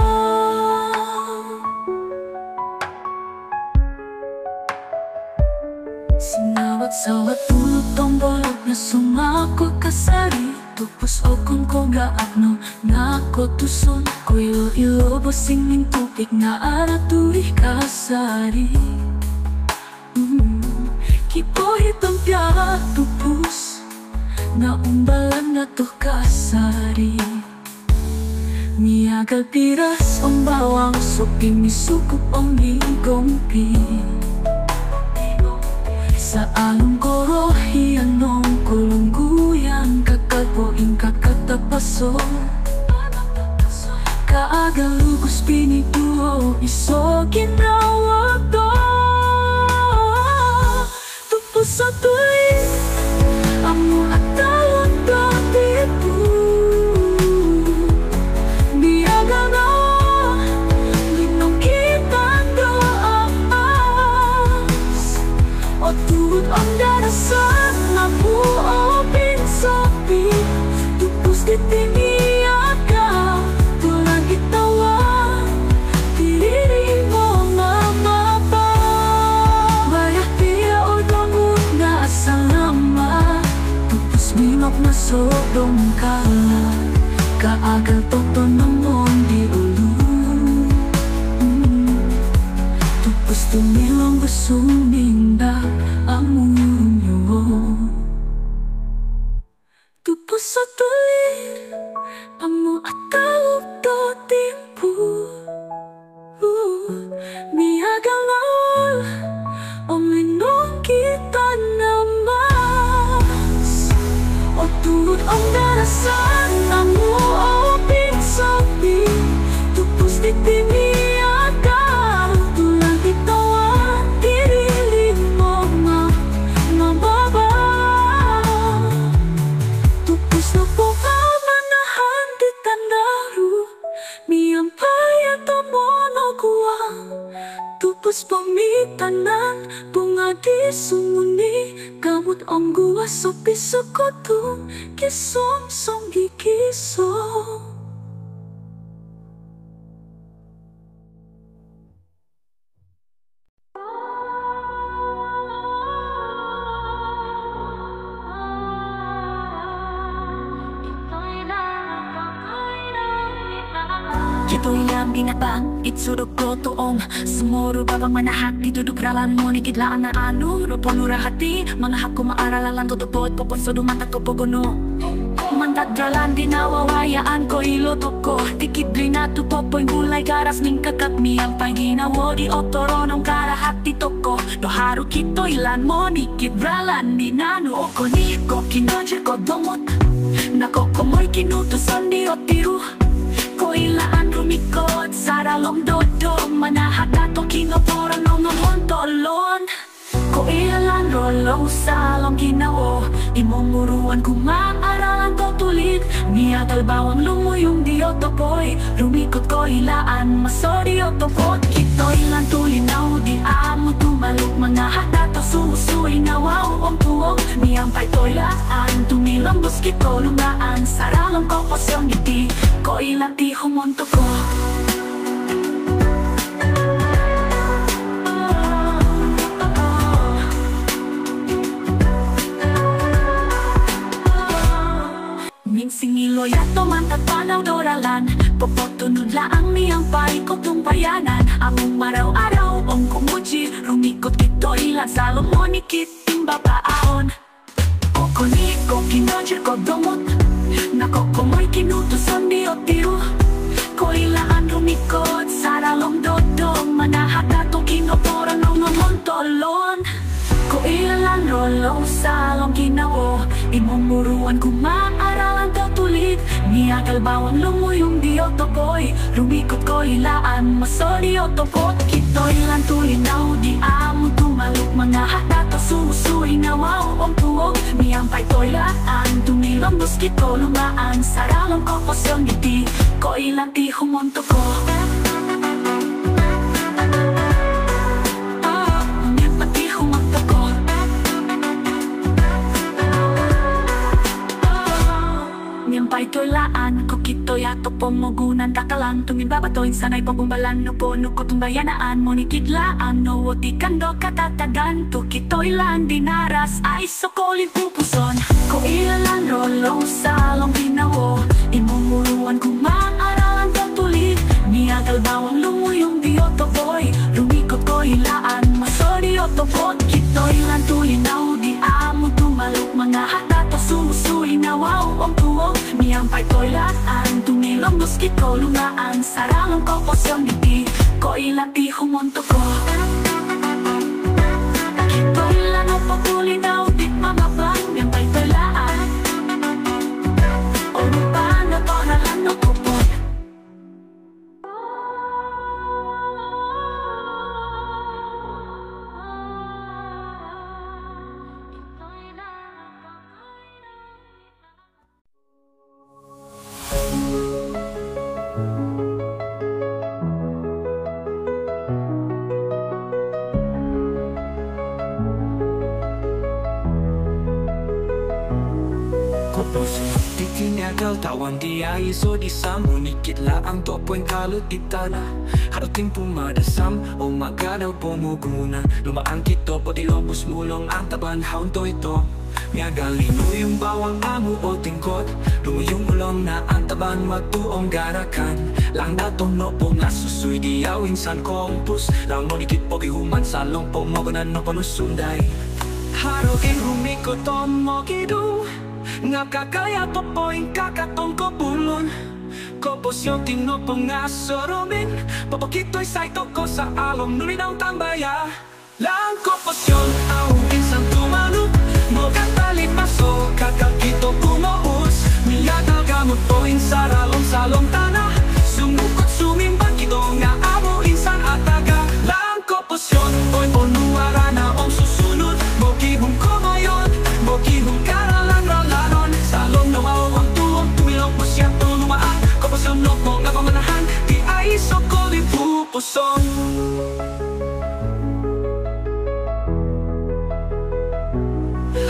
Sinawat sa watulog tong bolog na sumako kasari. Tupos o kung ko gaagno na ako tuson. Ko ilo bosing ning tubig na aratuih kasari. Kipo hitong piya tupos na umbalan na to kasari. Niyagal piras ang bawang sopi. Misukup ang migompi. Sa along korohian nung kulungguyan. Kakalpoing kakatapaso. Kaagalugos piniguo. Iso ginawa to. Tupos sa tuloy. Amo atalon do tibu. Biyaga na. Linong kitang do amas. O tuwod ang darasan. Nabuo pinsopi. Tupos ditingiya ka. Tulang itawan. Tiriri mo mamapa. Bayak tiya o damot na asalama. Tupos minok na sodong kala. Kaagal toto namon di ulu. Tupos tumilong gusuminda ang munyo. Tupos sa tuloy. Amo at tawag to timpo Miyagalol O minong kita namas O tulad ang darasan Amo o pinsabi Tupos di timiyagal Tulang itawan Diriling mo mababa Tupos na po kamanahan Di tanaru Miyampay at amonokuwa Tupos pamitanan Bunga di sumuni Gamot ang guwa so piso ko to Kisom song gikisom Ito'y lang binabang, itsurog ko toong Sumuro babang manahak, ditudukralan mo Nikidlaan na ano, ruponura hati Mga hak ko maaralan, tutupot Poponso dumatak ko pogono Mandadralan, di nawawayaan ko Ilotok ko, tikidri na tupopoy Gulay garas ning kakatmi Ang panginawo, di otoronong karahat Titok ko, doharu kito ilan mo Nikidralan, ni nano Oko ni ko, kinojir ko domot Nako komoy kinutusan di otiru Ko ilaan rumikot Saralong dodo Manahat nato kinoporan Nongon hontolon Ko ilaan rolong Salong ginawo Imonguruan kumaaralan ko tulit Miyagal bawang lumuyong diotopoy Rumikot ko ilaan Masori otopot Kito ilan tulinaw Di amo tumaluk Manahat nato sumusuy Nawaw ang tuwong Miyampay toilaan Tumilambos kito lumaan Saralong ko posyong ngiti Ko ilang di humonto ko Minsing iloyato mantat panaw doralan Popotunod laang niyang paikot ng bayanan Among maraw-araw ang kumuji Rumikot kito ilan salomonikit Timbabaon Oko ni ko kinojir ko domot Nako komoy kinutusan di otiru Ko ilaan rumikot Saralong dodong Manahat nato kinoporan Nongon hontolon Ko ilaan rolong Salong ginawo Imumuruan kumaaralan ka tulit Miyagal bawang lumuyong di otopoy Rumikot ko ilaan Masori otopot Kito ilan tulinaw Di amo tumaluk Manahat nato sumusuy Nawaw ang tuwog Miyampay toilaan Tumilambos kito lumaan Saralong ko posyong ngiti Ko ilan di humonto ko Pati humonto ko Miyampay toilaan Ko kito yato pomogunan Takalang tumibabatoin Sanay pabumbalan No po no ko tumbayanaan Monikidlaan No o di kando katatagan To kito ilan dinaras Ay sokolin pupuson Ko ilan rolong salong ginawo Imumuruan kumaaralan ka tulit Miyagal bawang lumuyong di otopoy Rumikot ko ilaan Masori otopot Kito ilan tulinaw Di amo tumaluk Mga hatato sumusuy Nawaw ang tuwog Miyampay toilaan Tumilambos kito lumaan Saralong ko posyong ngiti Ko ilan di humonto ko Kito ilan o pagulinaw Di mamabang Miyampay toilaan O lupa na toralan no kupot Tikinyagal tawan di aiso di samo Nikit laang topo'y kalut itala Harating pumadasam o magadaw pumugunan Lumaan kito po di obus mulong ang taban haun to ito Miyagalino yung bawang amo o tingkot Lumuyong ulong na ang taban magtuong garakan Lang datong no po nga susuy di awin san kompus Lang mo nikit po kihuman salong po mogunan no panusunday Harogin humikot o mo kidu Ngakakaya popoing kakatong ko bulon Kopos yung tinopong nga soromin Popokito'y saito ko sa along Nulinaw tambaya Lang kopos yun au insang tumaluk Moga talik maso kakakito kumaus Miyagal gamot poing saralong salong tanah Sumukot sumimbang kito nga amo insan ataga Lang kopos yun oy ponuara na om susunod Mokihong kumayon Mokihong karalan ralanon Salong nawaw ang tuwang tumilong po siya tulumaan Kopos yun no nga pamanahan Di ay sokolin pupusong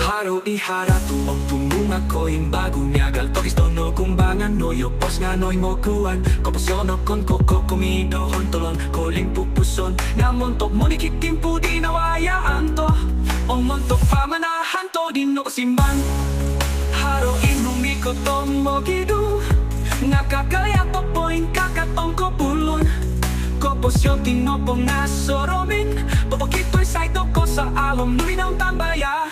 Haro ihara tuong tumunga ko bago niyagal Tokis tono kumbangan no yopos nga no'y mokuan Kopos yun no kon koko kumido hontolon Koling pupuson Nga montok mo nikitimpu di nawayaan to O montok pamanahan to di no kasimban Haro inumiko tong mogidu Nga kakaya popoing kakatong ko bulon Kopos yun tinopong nga soromin Popokito'y saito ko sa alom Nulinaw tambaya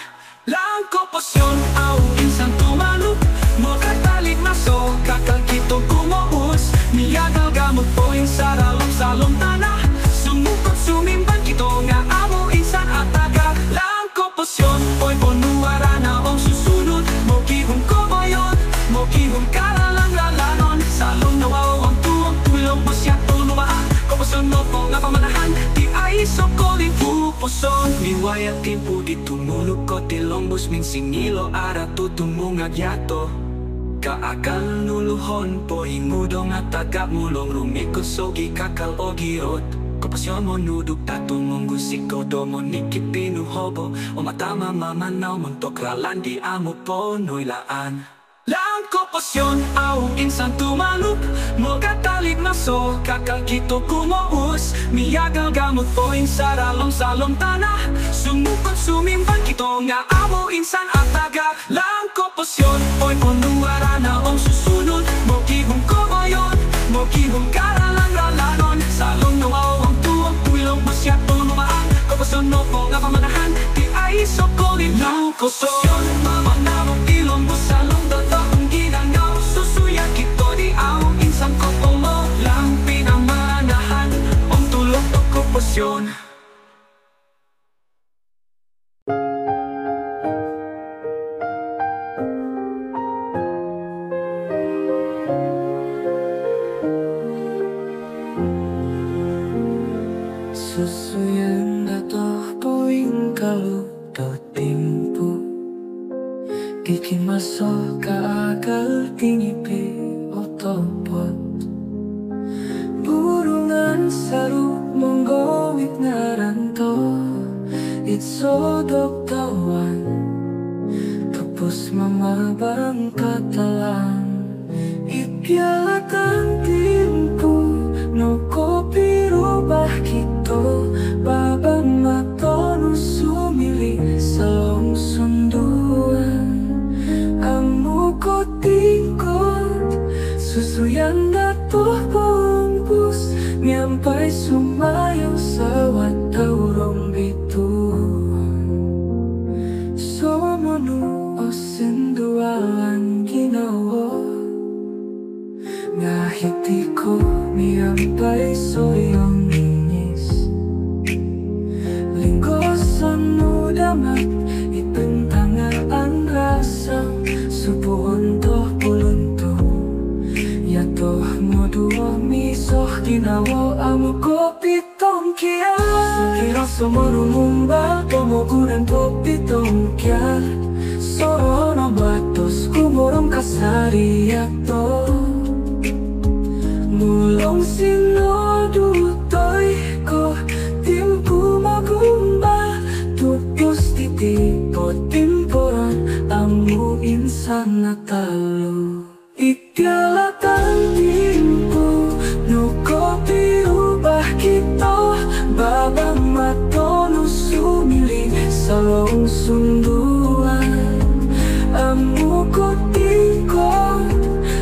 Lang kopos yun, au insang tumaluk Moga talik maso, kakakito kumaus Miyagal gamot poing saralong salong tanah Sumukot sumimbang kito nga amo insan ataga Lang kopos yun, oy ponuara na om susunod Mokihong kumayon, mokihong karalang lalanon Salong nawaw ang tuwang tulong mo siya tulumaan Kopos yun no po nga pamanahan Di ay sokolin pupuson Miwaya timpu di tumulog ko Tilombos min singilo ara tutumungag yato Kaakal nuluhon po ingudong at taga mulong Rumikot sogi kakal o giot Kopasyon mo nuduk tatumong gusiko Domo nikit pinuhobo O matama mamanaw Muntok ralan di amo po noilaan Lang kopasyon, au insan tumaluk Moga talik maso, kakal kito kumaus Miyagal gamot poing saralong salong tanah Sumukot sumimbang kito nga amo insan ataga Lang kopasyon, oy ponuara na om susunod Mokihong kumayon, mokihong karalang ralanon Salong nawaw ang tuwang tulong mo siya tulumaan Kopasyon no po nga pamanahan Di ay sokolin lang kopasyon Mamanamong ilong mo salong dotong ginangaw Susuya kito di aw insan kopo mo lang pinamanahan Om tulong to kopasyon Susuyan dato poing kaluto timpu Kikin masuk kaakal tingipi otopot Burungan saruk menggowit ngaranto Itsodok tawan Tepus mamabang katalang Ipialatan timpu No kopi rubah kito Babang matonu sumili Salong sunduan Amuko tingkot Susuyan datuh pungpus Nyampai sumayaw sawat taurong bituan Somonu o sindualan ginawa Ngahiti ko miyambay soyong ningis Lingkosan nudamat ipentangaan rasang Subuhon toh pulunto Yatoh moduo misoh ginawa amo ko pitong kia Sukira sumurumumba Tomogunan to pitong kia Sorono batos kumurong kasari yato Mulong sinudutoy ko Timpu magumba Tupos titipo timporan Amu insan na talo Ikyalatan timpu Nuko piubah kito Babang matono sumili Salong sunduan Amu ko tingkot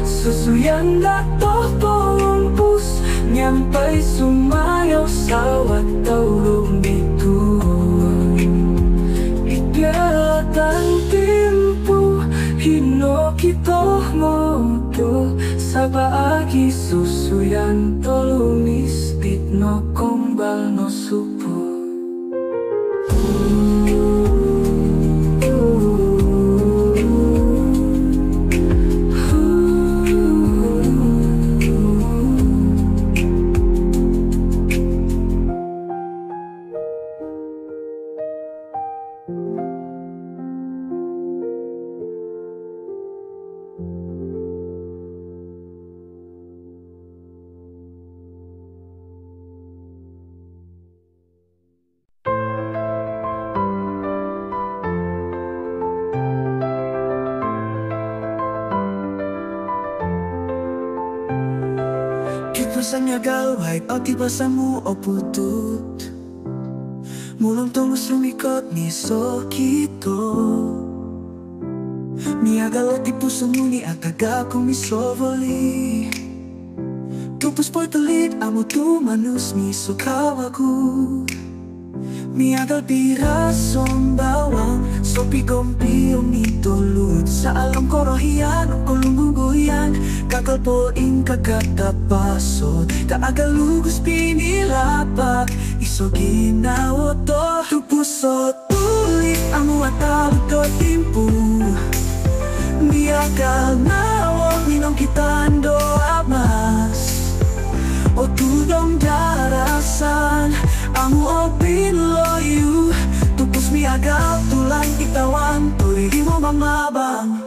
Susuyan datoh pulumpus Nyampai sumayaw sawat taurong bituan Ikyalatan timpu Hino Lagi susuyan tolumis Ditno kombal no subuh. Kitwasannya galway o tibasamu o putut Mulong tungos lumikot ni so kito Miagalo ti puso muni at taga kumisovoli Tupos po'y talit amo tumanus mi so kawaku Miagal pirasong bawang So pigompiong itulud Sa alam korohian o kulunguguyan Kakalpoing kakatapasod Kaagalugos pinilapak Iso ginawa to Tupusot tulit amo atawag to timpu Miagal nawang ninong kitando amas O tudong darasan Amo o pinloyu Tupos miagal tulang itawan Turi di mo mamabang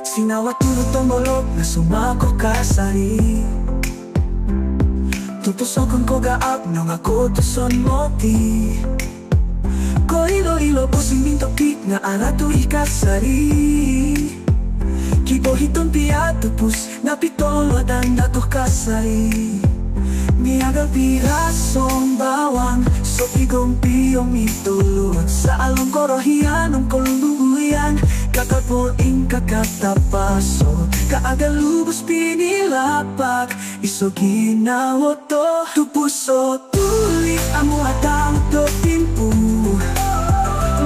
Sinawat tulog tombolog na sumako kasari Tupos okon ko gaap nang ako tuson mo ti Ko ilo-ilo pusing mintopik na arato ikasari Kibohiton piatupus na pitolo dan dato kasari Miagal pirasong bawang So pigong-piyong mitulot Sa along korohian ang koluluyan Kakalpoing kakatapaso Kaagalubos pinilapak Iso ginawa to Tupuso tulik amo atang to timpu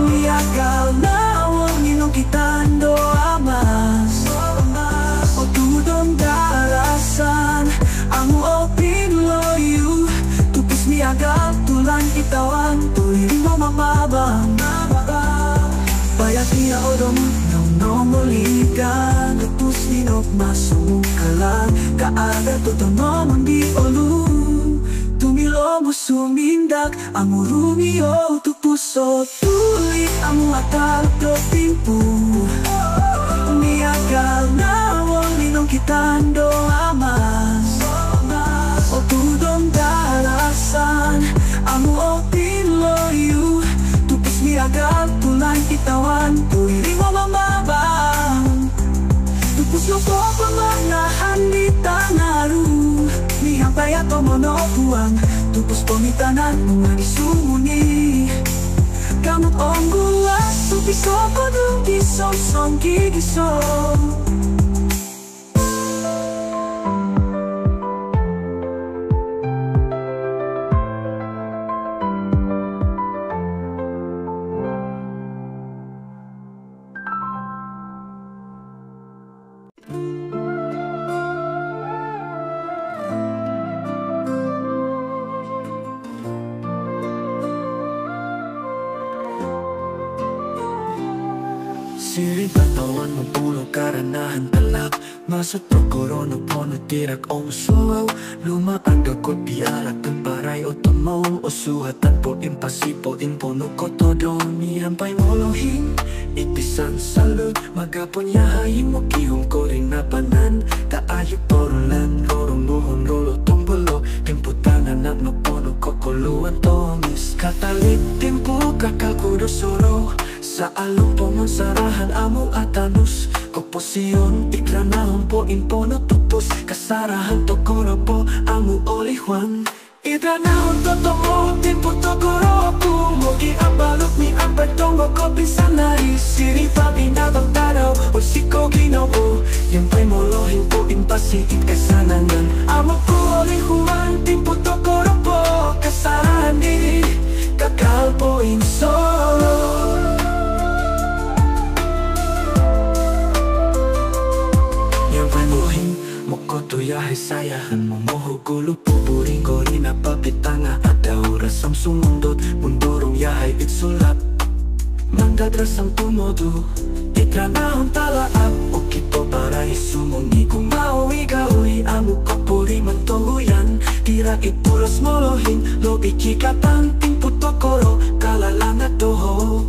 Miagal nawang ninong kitando amas O tudong darasan Amo o pinloyu Tupos miagal tulang itawan Tuloy mo mamabang Bayat niya o domon nang nonguligan Tupos ninok masungkalan Kaaga tutono mandi olu Tumilo mo sumindak Amo rumio Tupuso tulit amo atal do timpu Miagal nawang ninong kitando amas O tudong darasan Amo o pinloyu Tupos miagal tulang itawan Tuwiri mo mamabang Tupos loko pamanahan di tangaru Nihang payat o monopuang Tupos pamitanan mga nisumuni Kamot ong gulas Tupiso ko dung gisong-song gigisong Sirit patawan mo pulo karanahan talak Masat prokoro no pono tirak o musuaw Lumaan gakot piarak Temparay o tamaw o suhatan po impasipo Impono ko todo Mihampay mo lohing Ipisan salud Magapon yahayin mo kihong ko rin napanan Kaayok torolan Rorong muhon rolo tumbolo Timputanan at no pono kokoluan tomis Katalit timpo kakalkudo soro Sa along pamansarahan amo atanus Komposyon ikranahon po impono tupos Kasarahan tokoro po amo olihwan Ikranahon totomo timpo tokoro po Mogi ang balok ni ang patongo ko pisanay Siri pa binabang taraw o siko ginoo Yung pa'y molohin po impasiit kasanangan Amo po olihwan timpo tokoro po Kasarahan di kakal po insolo Mokoto yahay sayahan Momoho gulo pupuring ko inapapitanga Ada oras ang sumundot Mundurong yahay itsulap Mandadras ang tumodo Itranahon talaap O kito para isumungi Kung mauwi gawi Amu kapuri mantonguyan Tira ipuras molohin Lobi kikatang timpu tokoro Kalalana toho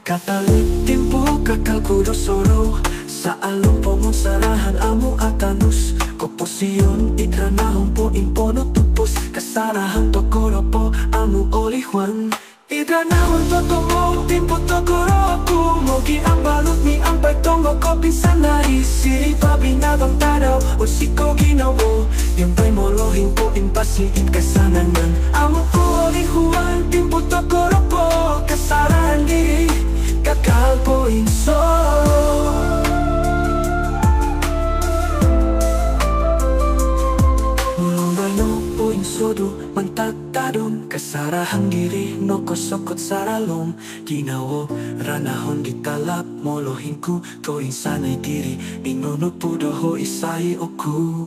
Katalit timpu kakal kudosoro Sa along pomong sarahan amu atanus Koposyon itranahon po impono tupos Kasarahan tokoro po amu olihwan Itranahon totomo timpu tokoro aku Mogi ang balut ni ang pagtongo ko pinsanari Siri pa binabang tanaw o siko ginawo Yung pa'y molohin po impasiit kasanangan Amu po olihwan timpu tokoro po Kasarahan diri kakal po inso Sodo mantagtadong kasarahang diri no kosokot saralom Ginawo ranahon gitalap molohin ku to insanay diri Inuno pudo ho isay oku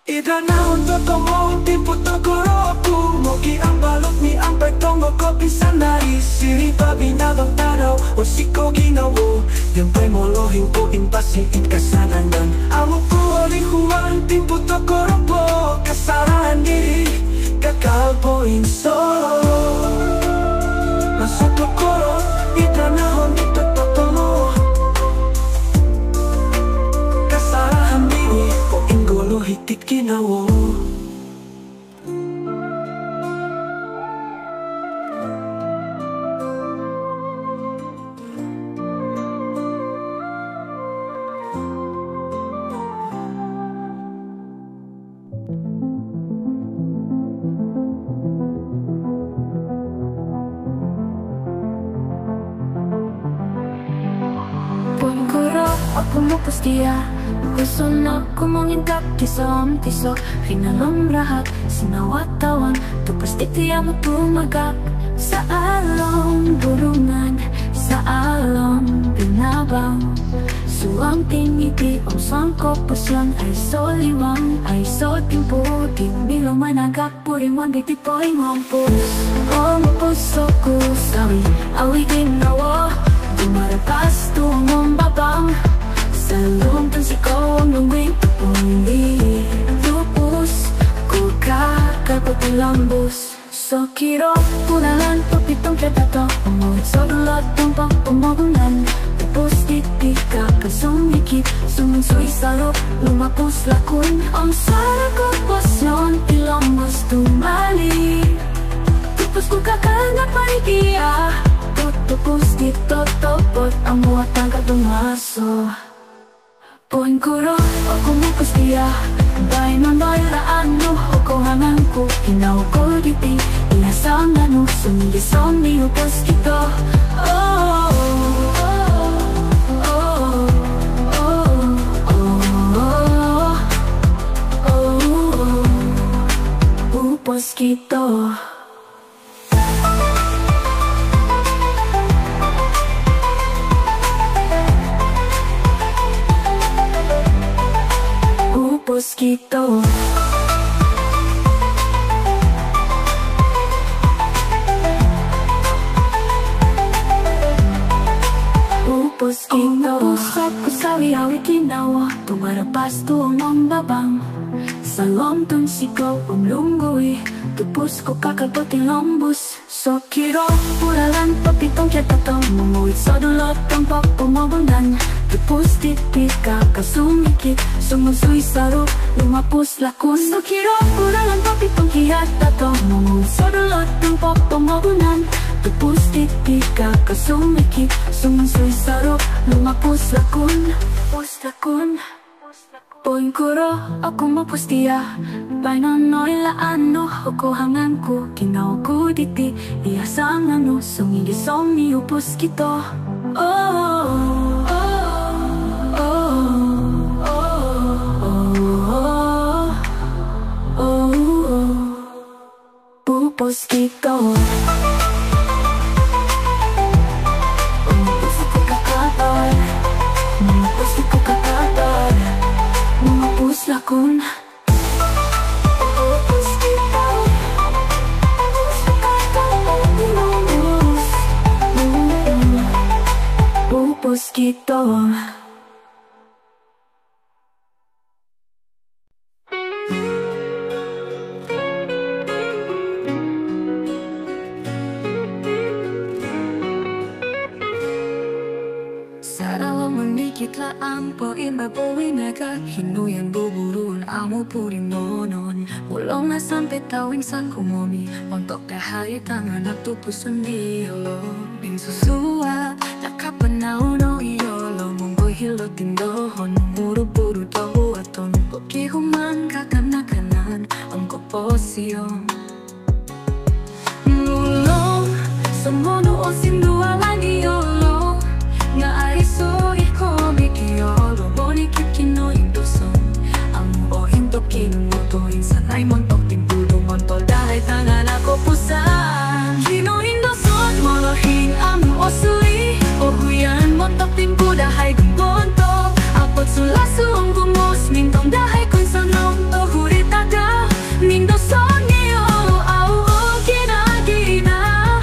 Idranahon totomo timpu tokoro aku Mogi ang balot ni ang pagtongo ko pinsanari Siri pa binabang tanaw o siko ginawo Yung pa'y molohin po impasiit kasanangan Amo ko olihuan timpu tokoro po Kasarahan diri kakal po insolo Masuk tokoro itranahon dito totomo Kasarahan diri po inggolo hitit ginawo Aku lupus dia Gusto na kumangintap tiso Hinalam rahat sinawatawan Tupas titiya mo tumagak Sa along burungan Sa along binabang Suang tingiti Ang sangkop pusyan Ay soliwang Ay so timpo Di bilo managak Purimang di tipoy ngompos Om puso ko Sawi awi ginawa Dumarapas tuong babang Sa loob ng sikaw ang lungwing Pumili Lupus Ko kakapapilambos So kiro Punalan Papitong kretato Umuwit sa dulot Ng pagpumogunan Tapos titi Kakasumikit Sumunsoy sarap Lumapos lakon Ang saragod pasyon Ilambos tumali Tapos ko kakanap panigiya Tutupos dito topot Ang muwat ang kadumaso Poin kuro Ako mupos diya Bay nonoy raano Oko hanganku Hinaw ko diti Inasang ano Sumilisom ni upos kito Oh Upos kito Mosquito Mosquito Pusat ko sa liawit ginawa Tumarapas tuong ang babang Sa lomtong sigaw umlunggoy Tupos ko kakapati lombos So kiro Puralan papitong ketato Mumuwit sa dulot Ang pagpumogunan Tupos titi kakasumikit Sumusoy sarap Lumapos lakon So kiro Puralan papitong kiyatato Mumuwit sa dulot Ang pagpumogunan Tupos titi kakasumikit Sumusoy sarap Lumapos lakon Lumapos lakon Poin kuro, ako mapos diya Painonoy laano, ako hanganku Kinaw ko diti, iyasang ano Sungigisong ni upos kito Oh, oh, oh, oh, oh, oh, oh, Pupos kito Umupos ko kakatar Umupos ko kakatar Lumapos lakon kita. Sarang menikitlah ampo imba powinaga Hinuyan buburun amo puri nonon Ulong na sampai tawing sang kumomi Untuk kahari tangan at tupusun diolo Binsusua nakapanaw no iolo Munggo hilo tindohon Muru-buru tahu aton Poki human kakana-kanan Ang koposyon Mulong Semono o sindualan iolo Nga ay so ikomikiyolo Monikip kino induson Ang o hinto kinumotoin Sanay montok timpulo montol Dahil tangan ako pusan Kino induson Molohin ang osuli O huyan montok timpu Dahil gumontok Apot sulaso ang gumos Mintong dahil kung sanong O huritaga Nindoson niyo Au o ginagina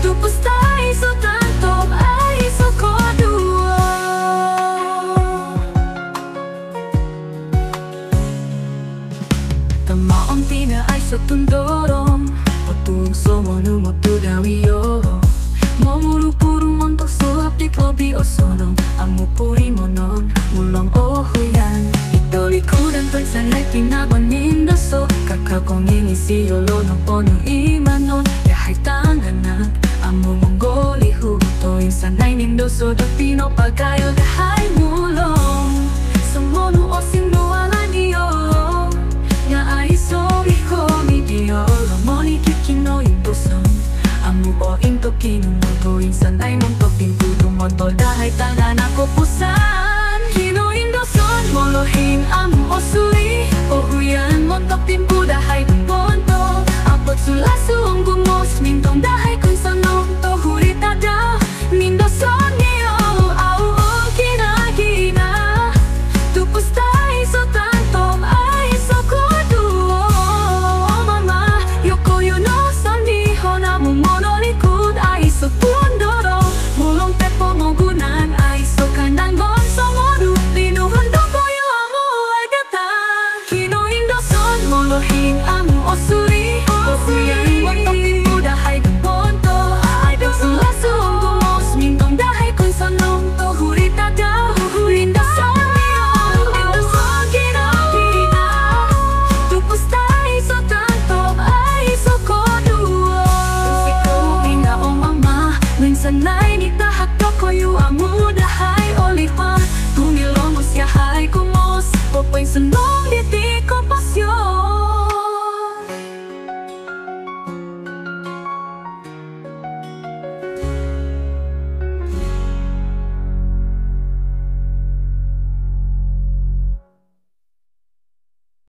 Tupos tayo so tanto Ay so kodua Tamaong tina ay so tundorom Patung so monumoto dawiyo Momuru-puru montok so apik lobi o sonong Amupuri monon Mulong o huyan Itolikudan pagsanay pinabon nindaso Kakakong inisiyo no pono imanon Yahay tanganak Amo monggoli hutoin Sanay nindoso da pino pagayo Dahay mulong Sumono o sindualan iyolo Nga ay so ikomi diolo Monikip kino induson Amo o into kinumotoin Sanay montok pintudo montol Dahay tangan ako pusan Kino induson Molohin amo o suri O huyan montok timpu Dahay dumonto Apot sulaso ang gumos Mintong dahay ko